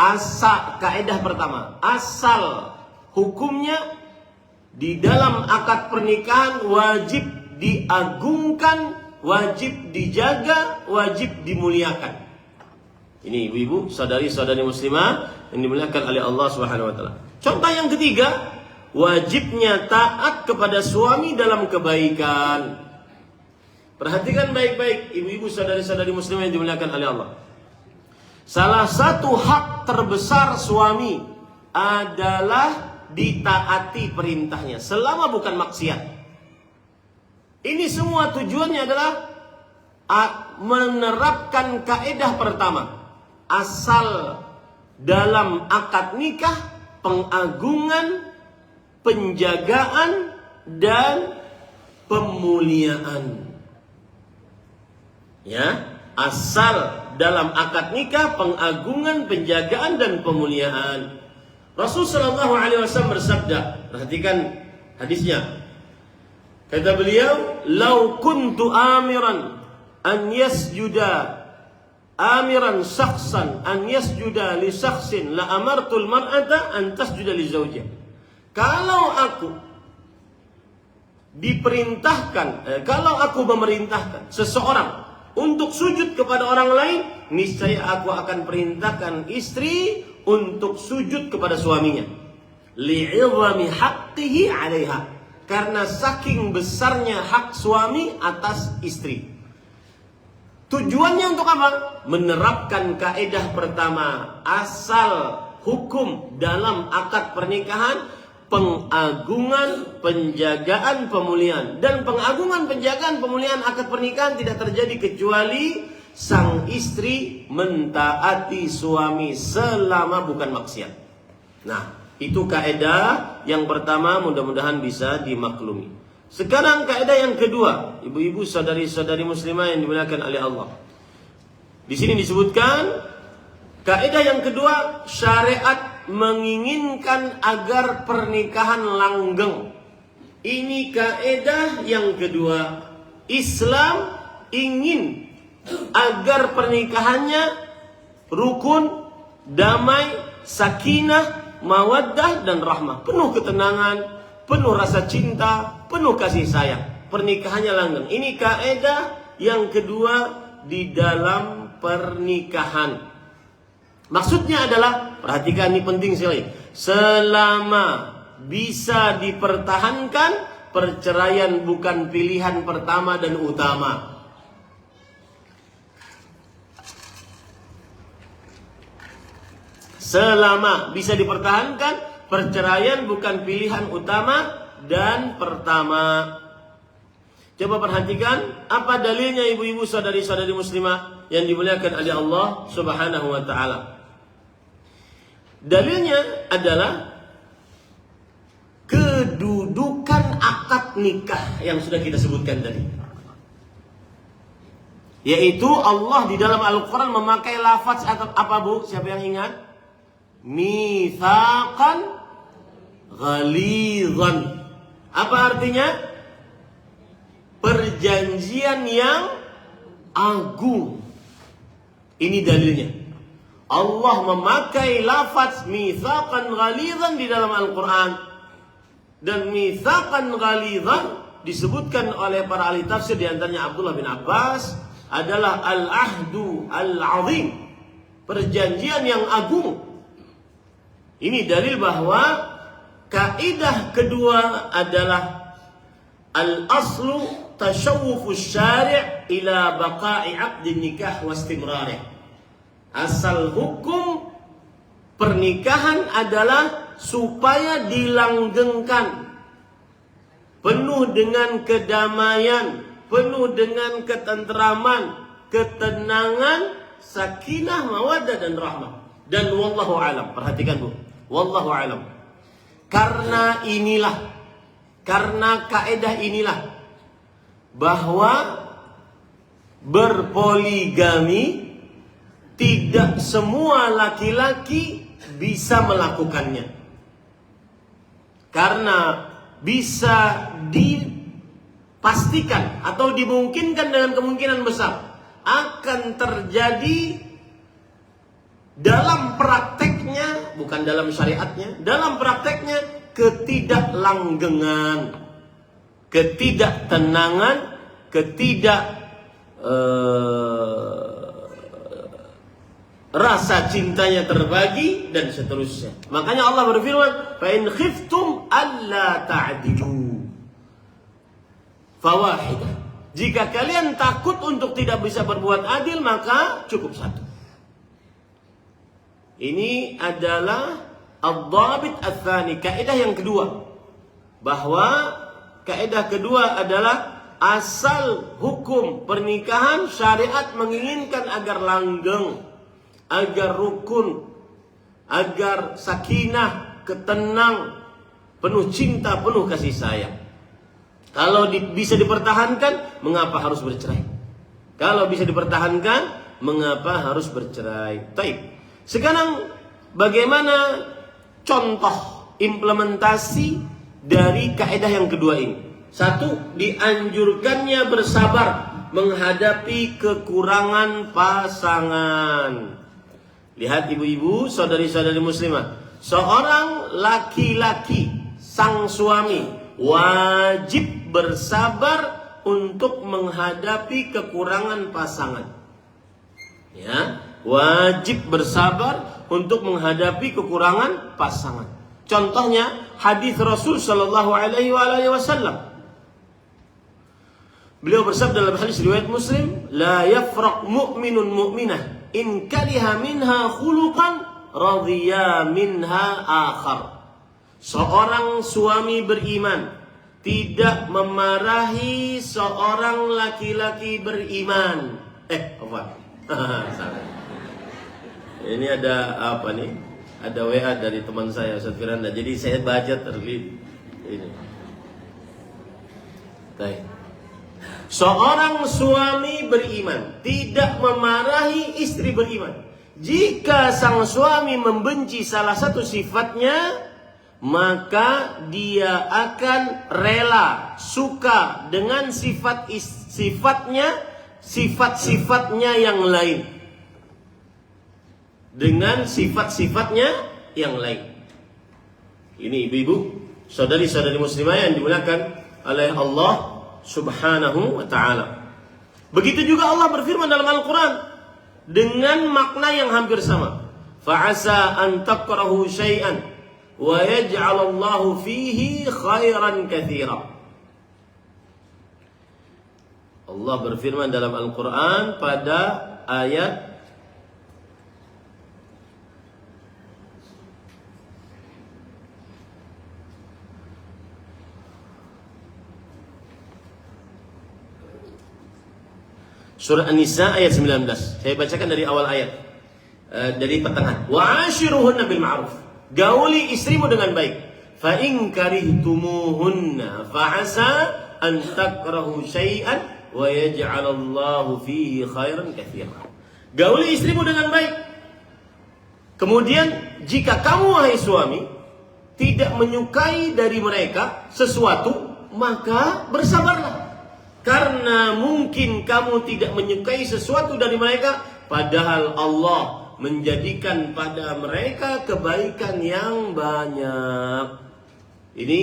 Kaidah pertama, asal hukumnya di dalam akad pernikahan wajib diagungkan, wajib dijaga, wajib dimuliakan. Ini ibu-ibu, saudari-saudari muslimah yang dimuliakan oleh Allah Subhanahu wa taala. Contoh yang ketiga, wajibnya taat kepada suami dalam kebaikan. Perhatikan baik-baik ibu-ibu, saudari-saudari muslimah yang dimuliakan oleh Allah. Salah satu hak terbesar suami adalah ditaati perintahnya selama bukan maksiat. Ini semua tujuannya adalah menerapkan kaidah pertama. Asal dalam akad nikah pengagungan, penjagaan, dan pemuliaan. Ya, asal dalam akad nikah pengagungan, penjagaan, dan pemuliaan. Rasulullah SAW bersabda, perhatikan hadisnya. Kata beliau, "Lau kuntu amiran an yasjuda amiran shakhsan an yasjuda li shakhsin la amartul mar'ata an tasjuda li zawjiha." Kalau aku kalau aku memerintahkan seseorang untuk sujud kepada orang lain, niscaya aku akan perintahkan istri untuk sujud kepada suaminya. Li'idhami haqqihi 'alaiha. Karena saking besarnya hak suami atas istri. Tujuannya untuk apa? Menerapkan kaidah pertama, asal hukum dalam akad pernikahan pengagungan, penjagaan, pemuliaan. Dan pengagungan, penjagaan, pemuliaan akad pernikahan tidak terjadi kecuali sang istri mentaati suami selama bukan maksiat. Nah, itu kaidah yang pertama, mudah-mudahan bisa dimaklumi. Sekarang kaidah yang kedua, ibu-ibu, saudari-saudari muslimah yang dimuliakan oleh Allah. Di sini disebutkan kaidah yang kedua, syariat menginginkan agar pernikahan langgeng. Ini kaidah yang kedua. Islam ingin agar pernikahannya rukun, damai, sakinah, mawaddah, dan rahmah. Penuh ketenangan, penuh rasa cinta, penuh kasih sayang. Pernikahannya langgeng. Ini kaidah yang kedua di dalam pernikahan. Maksudnya adalah, perhatikan ini penting sekali, selama bisa dipertahankan, perceraian bukan pilihan pertama dan utama. Selama bisa dipertahankan, perceraian bukan pilihan utama dan pertama. Coba perhatikan apa dalilnya ibu-ibu, saudari-saudari muslimah yang dimuliakan oleh Allah Subhanahu wa taala. Dalilnya adalah kedudukan akad nikah yang sudah kita sebutkan tadi. Yaitu Allah di dalam Al-Quran memakai lafaz apa, Bu? Siapa yang ingat? Mitsaqan ghalidhan. Apa artinya? Perjanjian yang agung. Ini dalilnya. Allah memakai lafaz mitsaqan ghalidhan di dalam Al-Quran. Dan mitsaqan ghalidhan disebutkan oleh para ahli tafsir, di antaranya Abdullah bin Abbas, adalah al-ahdu al-azim, perjanjian yang agung. Ini dalil bahwa kaidah kedua adalah al-aslu tashawufus syari' ila baqa'i 'aqdin nikah wa istimrarih. Asal hukum pernikahan adalah supaya dilanggengkan, penuh dengan kedamaian, penuh dengan ketentraman, ketenangan, sakinah, mawaddah dan rahmah. Dan wallahu alam, perhatikan Bu, wallahu alam. Karena kaidah inilah bahwa berpoligami tidak semua laki-laki bisa melakukannya. Karena bisa dipastikan atau dimungkinkan dengan kemungkinan besar akan terjadi dalam prakteknya, bukan dalam syariatnya, dalam prakteknya ketidaklanggengan, ketidaktenangan, rasa cintanya terbagi dan seterusnya. Makanya Allah berfirman, "Fa in khiftum alla ta'dilu fawahidah." Jika kalian takut untuk tidak bisa berbuat adil, maka cukup satu. Ini adalah ad-dhabit ats-tsani, kaidah yang kedua. Bahwa kaidah kedua adalah asal hukum pernikahan, syariat menginginkan agar langgeng, agar rukun, agar sakinah, ketenang, penuh cinta, penuh kasih sayang. Kalau bisa dipertahankan, mengapa harus bercerai? Kalau bisa dipertahankan, mengapa harus bercerai? Taib. Sekarang bagaimana contoh implementasi dari kaidah yang kedua ini? Satu, dianjurkannya bersabar menghadapi kekurangan pasangan. Lihat ibu-ibu, saudari-saudari muslimah, seorang laki-laki, sang suami wajib bersabar untuk menghadapi kekurangan pasangan. Ya, wajib bersabar untuk menghadapi kekurangan pasangan. Contohnya hadis Rasul sallallahu alaihi wasallam. Beliau bersabda dalam hadis riwayat Muslim, "La yafraq mu'minun mu'minah in kariha minha khuluqan radhiya minha akhar." Seorang suami beriman tidak memarahi seorang laki-laki beriman. Salah. Ini ada apa nih? Ada WA dari teman saya, Ustaz Firanda. Jadi saya baca terlebih ini. Baik. Seorang suami beriman tidak memarahi istri beriman. Jika sang suami membenci salah satu sifatnya, maka dia akan rela suka dengan sifat-sifatnya yang lain. Dengan sifat-sifatnya yang lain. Ini ibu-ibu, saudari-saudari muslimah yang dimuliakan oleh Allah Subhanahu wa ta'ala. Begitu juga Allah berfirman dalam Al-Quran dengan makna yang hampir sama. Fa'asa an takrahu syai'an wa yaj'alallahu fihi khairan katsira. Allah berfirman dalam Al-Quran pada ayat Surah An-Nisa ayat 19. Saya bacakan dari awal ayat, dari pertengahan. Wa ashiruhunna bil ma'ruf. Gauli istrimu dengan baik. Fa in karihtumuhunna fa 'asa an takrahu syai'an wa yaj'alallahu fihi khairan katsira. Gauli istrimu dengan baik. Kemudian jika kamu wahai suami tidak menyukai dari mereka sesuatu, maka bersabarlah. Karena mungkin kamu tidak menyukai sesuatu dari mereka, padahal Allah menjadikan pada mereka kebaikan yang banyak. Ini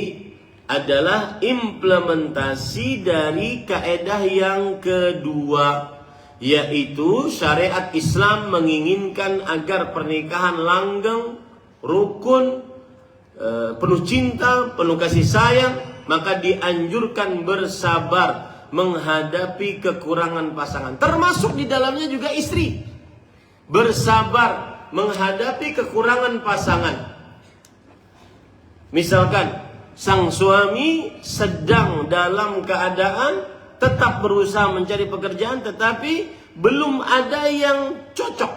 adalah implementasi dari kaidah yang kedua, yaitu syariat Islam menginginkan agar pernikahan langgeng, rukun, penuh cinta, penuh kasih sayang. Maka dianjurkan bersabar menghadapi kekurangan pasangan, termasuk di dalamnya juga istri. Bersabar menghadapi kekurangan pasangan. Misalkan sang suami sedang dalam keadaan tetap berusaha mencari pekerjaan, tetapi belum ada yang cocok.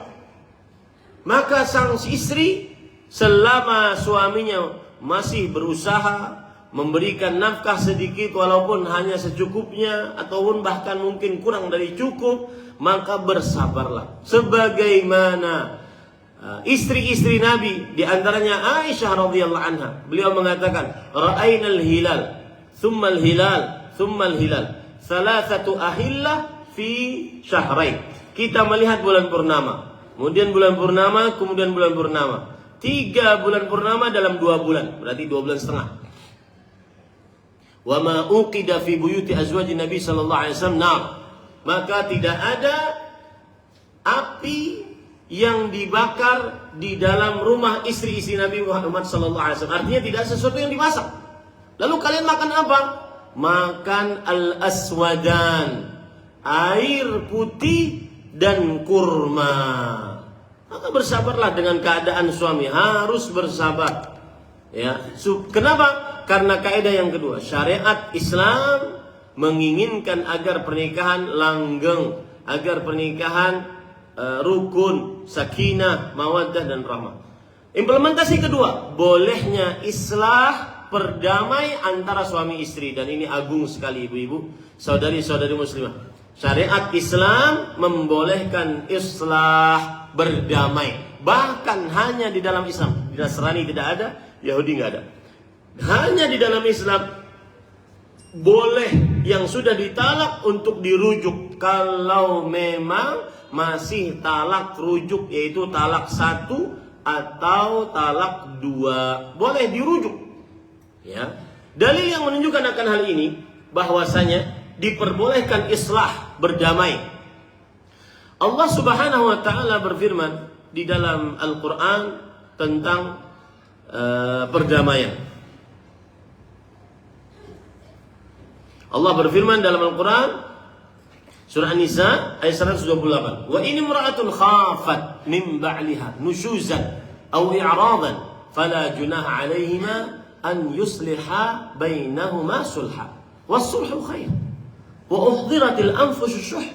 Maka sang istri selama suaminya masih berusaha memberikan nafkah sedikit walaupun hanya secukupnya ataupun bahkan mungkin kurang dari cukup, maka bersabarlah. Sebagaimana istri-istri Nabi, di antaranya Aisyah radhiyallahu anha, beliau mengatakan, "Ra'ainal hilal, tsummal hilal, tsummal hilal, thalathatu ahillah fi syahrain." Kita melihat bulan purnama, kemudian bulan purnama, kemudian bulan purnama. 3 bulan purnama dalam 2 bulan, berarti 2 bulan setengah. Wa ma uqida fi buyuti azwajin Nabi sallallahu alaihi wasallam nar. Maka tidak ada api yang dibakar di dalam rumah istri-istri Nabi Muhammad sallallahu alaihi wasallam. Artinya tidak sesuatu yang dimasak. Lalu kalian makan apa? Makan al-aswadan, air putih dan kurma. Maka bersabarlah dengan keadaan suami, harus bersabar. Ya, kenapa? Karena kaidah yang kedua, syariat Islam menginginkan agar pernikahan langgeng, agar pernikahan rukun, sakinah, mawaddah dan rahmah. Implementasi kedua, bolehnya islah, perdamai antara suami istri, dan ini agung sekali ibu-ibu, saudari-saudari muslimah. Syariat Islam membolehkan islah, berdamai. Bahkan hanya di dalam Islam. Di Nasrani tidak ada, Yahudi nggak ada. Hanya di dalam Islam boleh yang sudah ditalak untuk dirujuk. Kalau memang masih talak rujuk, yaitu talak 1 atau talak 2, boleh dirujuk. Ya. Dalil yang menunjukkan akan hal ini bahwasanya diperbolehkan islah, berdamai. Allah Subhanahu wa taala berfirman di dalam Al-Qur'an tentang perdamaian. Allah berfirman dalam Al-Quran surah An-Nisa ayat 128, wa in imra'atun khafat min ba'liha nusyuzan aw i'radan fala junaha 'alaihima an yusliha bainahuma sulha was-sulhu khair wa uhdiratil anfusus syuh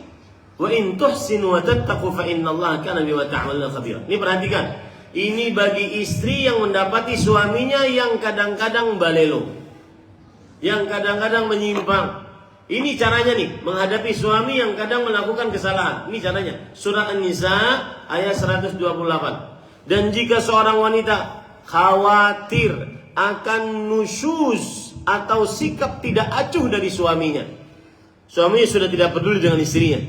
wa in tuhsinu wa tattaqu fa innallaha kana bima ta'maluna khabira. Ini perhatikan, ini bagi istri yang mendapati suaminya yang kadang-kadang balelo, yang kadang-kadang menyimpang. Ini caranya nih, menghadapi suami yang kadang melakukan kesalahan. Ini caranya. Surah An-Nisa ayat 128. Dan jika seorang wanita khawatir akan nusyuz atau sikap tidak acuh dari suaminya, suaminya sudah tidak peduli dengan istrinya,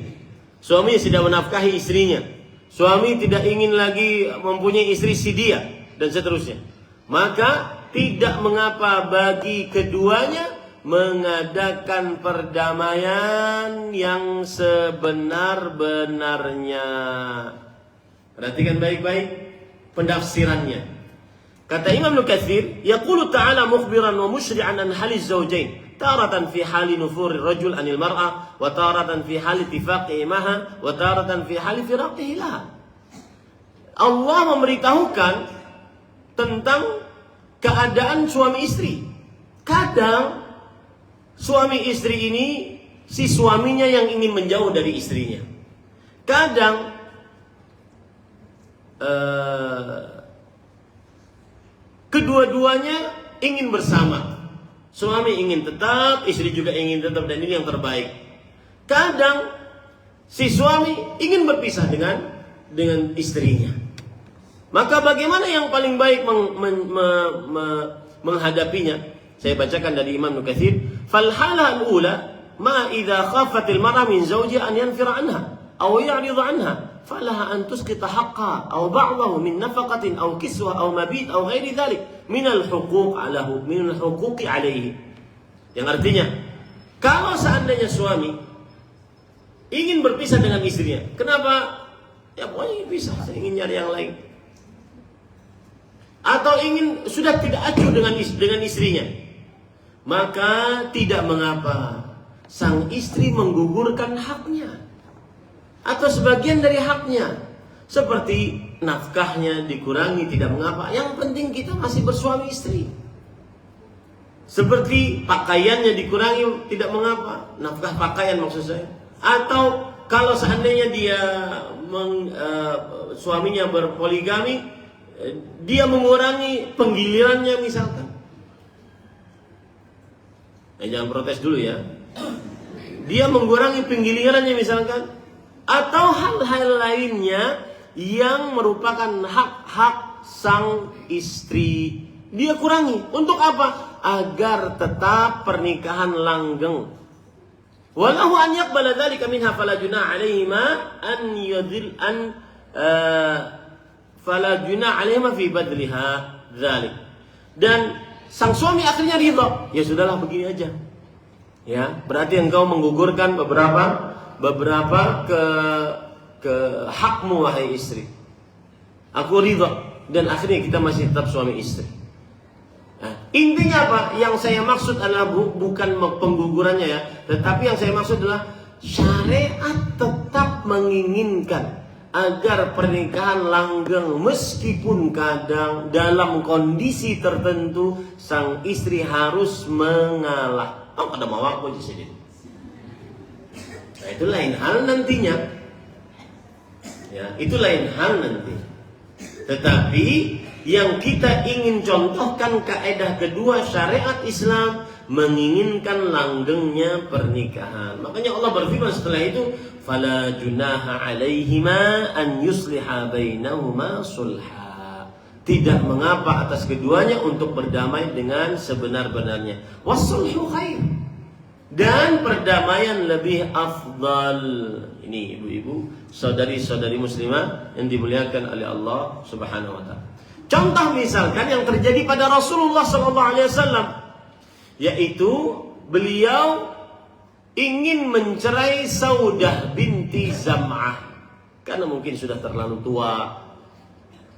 suaminya tidak menafkahi istrinya, suami tidak ingin lagi mempunyai istri si dia, dan seterusnya, maka tidak mengapa bagi keduanya mengadakan perdamaian yang sebenar-benarnya. Perhatikan baik-baik penafsirannya. Kata Imam Nukatsir, yaqulu ta'ala mukhbiran wa musyri'an an haliz zawjain, taratan fi hali nufuri rajul anil mar'ah, wa taratan fi hali ittifaqi maha, wa taratan fi hali firaqihi laha. Allah memberitahukan tentang keadaan suami istri. Kadang suami istri ini, si suaminya yang ingin menjauh dari istrinya. Kadang kedua-duanya ingin bersama. Suami ingin tetap, istri juga ingin tetap, dan ini yang terbaik. Kadang si suami ingin berpisah dengan istrinya. Maka bagaimana yang paling baik menghadapinya? Saya bacakan dari Imam Nukatsir, fal halah al-ula ma idza khafat al-mar'a min zawjiha an yanfira anha aw ya'rid anha falaha an tusqita haqqaha aw ba'dahu min nafaqatin aw kiswa aw mabit aw ghairi dhalik min al-huquq alayhi. Yang artinya, kalau seandainya suami ingin berpisah dengan istrinya, kenapa? Ya pokoknya ingin pisah, saya ingin nyari yang lain. Atau ingin sudah tidak acuh dengan istrinya, maka tidak mengapa sang istri menggugurkan haknya atau sebagian dari haknya, seperti nafkahnya dikurangi, tidak mengapa. Yang penting kita masih bersuami istri. Seperti pakaiannya dikurangi, tidak mengapa. Nafkah pakaian maksud saya. Atau kalau seandainya dia suaminya berpoligami, dia mengurangi penggilirannya misalkan. Jangan protes dulu ya. Dia mengurangi penggilirannya misalkan. Atau hal-hal lainnya yang merupakan hak-hak sang istri, dia kurangi. Untuk apa? Agar tetap pernikahan langgeng. Walahu an yaqbala dzalika minha fala junah 'alaihima an yadhil an fala junah 'alaihima fi badliha dzalik. Dan sang suami akhirnya ridha. Ya sudahlah begini aja. Ya, berarti engkau menggugurkan beberapa ke hakmu wahai istri. Aku ridha dan akhirnya kita masih tetap suami istri. Nah, intinya apa? Yang saya maksud adalah bukan penggugurannya ya, tetapi yang saya maksud adalah syariat tetap menginginkan agar pernikahan langgeng meskipun kadang dalam kondisi tertentu sang istri harus mengalah. Oh, ada mau aku di sini. Nah, itu lain hal nantinya. Ya, itu lain hal nanti. Tetapi yang kita ingin contohkan kaidah kedua, syariat Islam menginginkan langgengnya pernikahan. Makanya Allah berfirman setelah itu, fala junaha 'alaihima an yusliha bainahuma sulha. Tidak mengapa atas keduanya untuk berdamai dengan sebenar-benarnya. Wasulhu khair. Dan perdamaian lebih afdal. Ini ibu-ibu, saudari-saudari muslimah yang dimuliakan oleh Allah Subhanahu wa taala. Contoh misalkan yang terjadi pada Rasulullah SAW, yaitu beliau ingin mencerai Saudah binti Zam'ah karena mungkin sudah terlalu tua,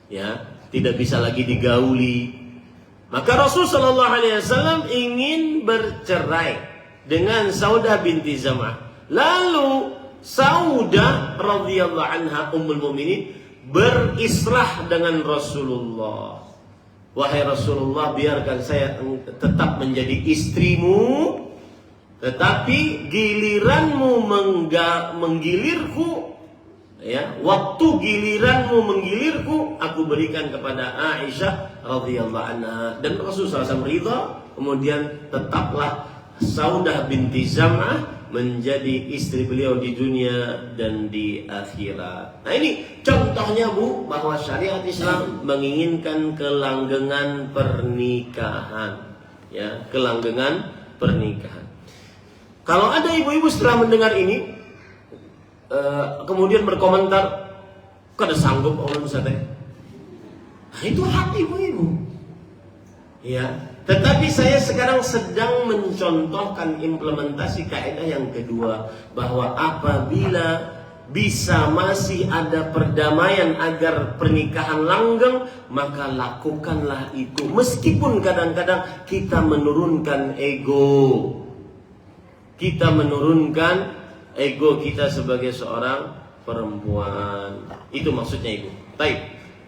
ya, tidak bisa lagi digauli. Maka Rasulullah SAW ingin bercerai dengan Saudah binti Zam'ah. Lalu Saudah radhiyallahu anha ummul mukminin berislah dengan Rasulullah. Wahai Rasulullah, biarkan saya tetap menjadi istrimu, tetapi giliranmu menggilirku, ya, waktu giliranmu menggilirku, aku berikan kepada Aisyah radhiyallahu anha. Dan Rasulullah SAW ridha. Kemudian tetaplah Saudah binti Zam'ah menjadi istri beliau di dunia dan di akhirat. Nah, ini contohnya Bu, bahwa syariat Islam menginginkan kelanggengan pernikahan, ya, kelanggengan pernikahan. Kalau ada ibu-ibu setelah mendengar ini kemudian berkomentar, kada sanggup orang Ustaz. Nah, itu hak ibu-ibu. Ya, tetapi saya sekarang sedang mencontohkan implementasi kaidah yang kedua, bahwa apabila bisa masih ada perdamaian agar pernikahan langgeng, maka lakukanlah itu. Meskipun kadang-kadang kita menurunkan ego. Kita menurunkan ego kita sebagai seorang perempuan. Itu maksudnya Ibu. Baik.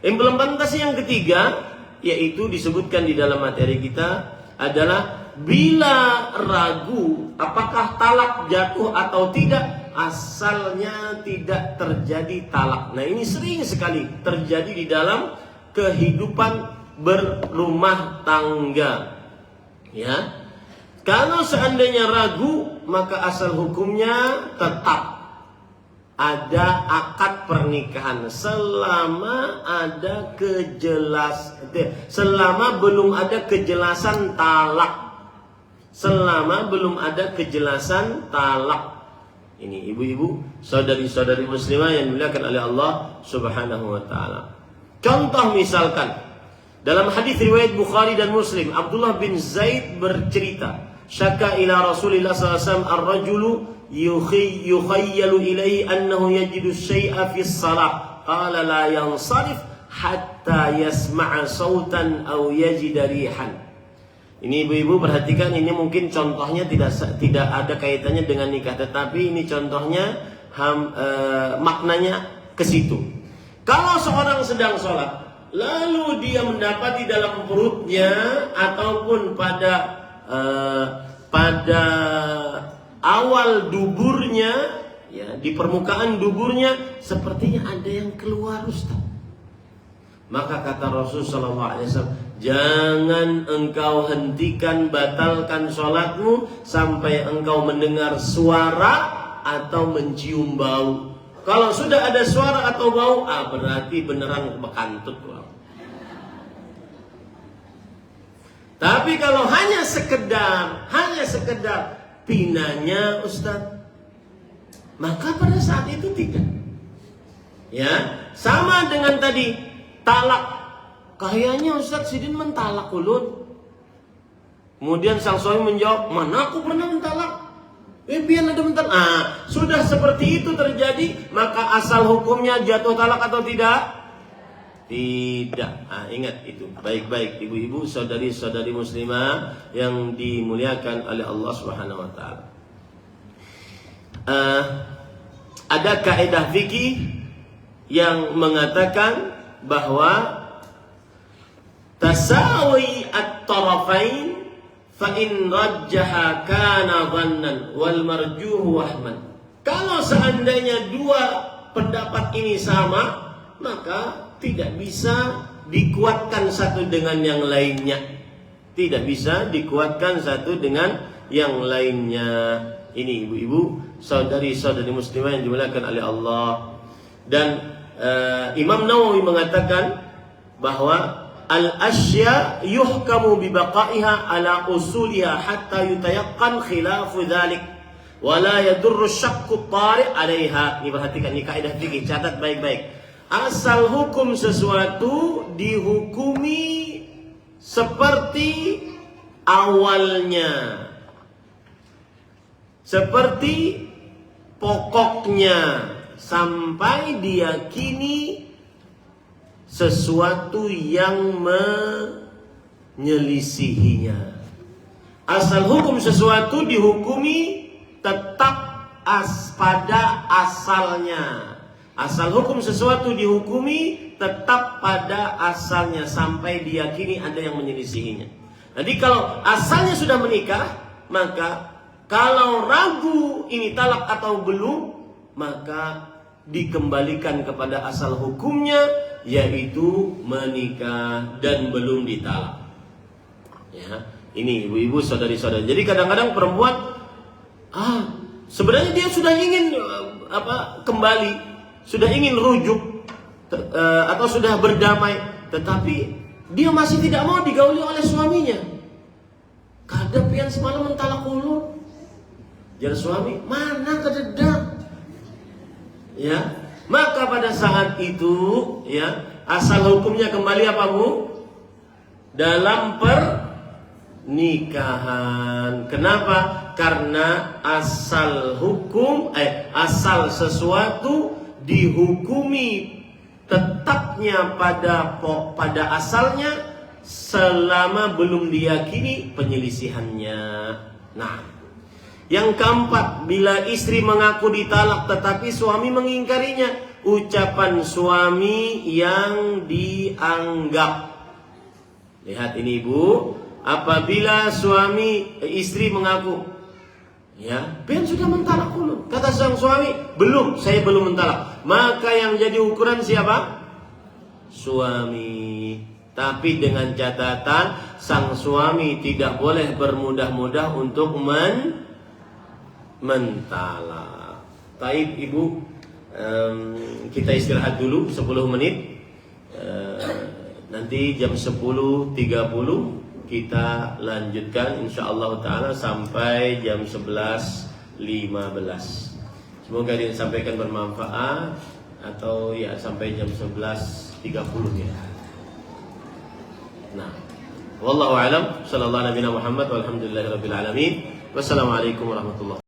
Implementasi yang ketiga, yaitu disebutkan di dalam materi kita, adalah bila ragu apakah talak jatuh atau tidak, asalnya tidak terjadi talak. Nah, ini sering sekali terjadi di dalam kehidupan berumah tangga. Ya. Kalau seandainya ragu, maka asal hukumnya tetap ada akad pernikahan selama ada selama belum ada kejelasan talak. Selama belum ada kejelasan talak. Ini ibu-ibu, saudari-saudari muslimah yang dimuliakan oleh Allah Subhanahu wa taala. Contoh misalkan dalam hadis riwayat Bukhari dan Muslim, Abdullah bin Zaid bercerita syaka ila Rasulillah sallallahu alaihi wasallam ar-rajulu yukhayyalu ilaihi annahu yajidu syai'a fi shalah qala la yansarif hatta yasma'a sautan aw yajida rihan. Ini ibu-ibu perhatikan, ini mungkin contohnya tidak ada kaitannya dengan nikah, tetapi ini contohnya maknanya ke situ. Kalau seorang sedang sholat, lalu dia mendapati dalam perutnya ataupun pada awal duburnya, ya, di permukaan duburnya sepertinya ada yang keluar, Ustaz. Maka kata Rasulullah SAW, jangan engkau hentikan, batalkan sholatmu sampai engkau mendengar suara atau mencium bau. Kalau sudah ada suara atau bau, berarti beneran bekantut. Tapi kalau hanya sekedar pinanya, Ustaz, maka pada saat itu tidak. Ya, sama dengan tadi talak. Kayaknya Ustaz Sidin mentalak ulun. Kemudian sang suami menjawab, mana aku pernah mentalak? Biar ada mentalak. Sudah seperti itu terjadi, maka asal hukumnya jatuh talak atau tidak? Tidak. Ingat itu baik-baik, ibu-ibu, saudari-saudari muslimah yang dimuliakan oleh Allah Subhanahu wa taala. Ada kaidah fikih yang mengatakan bahwa tasawi at-tarafain fa in rajjaha kana dhannan wal marjuhu wahman. Kalau seandainya dua pendapat ini sama, maka tidak bisa dikuatkan satu dengan yang lainnya. Tidak bisa dikuatkan satu dengan yang lainnya. Ini ibu-ibu, saudari-saudari muslimah yang dimuliakan oleh Allah. Dan Imam Nawawi mengatakan bahwa al-asya yuhkamu bibaqaiha ala usuliha hatta yutayaqqan khilafu dzalik wa la yadurru syakku tari' 'alaiha. Ini perhatikan, ini kaidah fikih, catat baik-baik. Asal hukum sesuatu dihukumi seperti awalnya, seperti pokoknya, sampai diyakini sesuatu yang menyelisihinya. Asal hukum sesuatu dihukumi tetap pada asalnya. Asal hukum sesuatu dihukumi tetap pada asalnya sampai diyakini ada yang menyelisihinya. Jadi kalau asalnya sudah menikah, maka kalau ragu ini talak atau belum, maka dikembalikan kepada asal hukumnya, yaitu menikah dan belum ditalak. Ya, ini ibu-ibu, saudari-saudari. Jadi kadang-kadang perempuan sebenarnya dia sudah ingin kembali, sudah ingin rujuk atau sudah berdamai, tetapi dia masih tidak mau digauli oleh suaminya. Kadang pian semalam mentalak ulun. Jar suami, mana kededang? Ya, maka pada saat itu, ya, asal hukumnya kembali apa, Bu? Dalam pernikahan. Kenapa? Karena asal hukum, asal sesuatu dihukumi tetapnya pada asalnya selama belum diyakini penyelisihannya. Nah, yang keempat, bila istri mengaku ditalak tetapi suami mengingkarinya, ucapan suami yang dianggap. Lihat ini, Bu, apabila istri mengaku, ya, Ben sudah mentalak dulu. Kata sang suami, belum, saya belum mentalak. Maka yang jadi ukuran siapa? Suami. Tapi dengan catatan, sang suami tidak boleh bermudah-mudah untuk mentalak. Taib ibu, kita istirahat dulu 10 menit. Nanti jam 10.30 kita lanjutkan insyaallah taala sampai jam 11.15. Semoga yang disampaikan bermanfaat, atau ya sampai jam 11.30 ya. Nah, Wallahu a'lam. Sallallahu nabiyana Muhammad walhamdulillahirabbil alamin. Wassalamualaikum warahmatullahi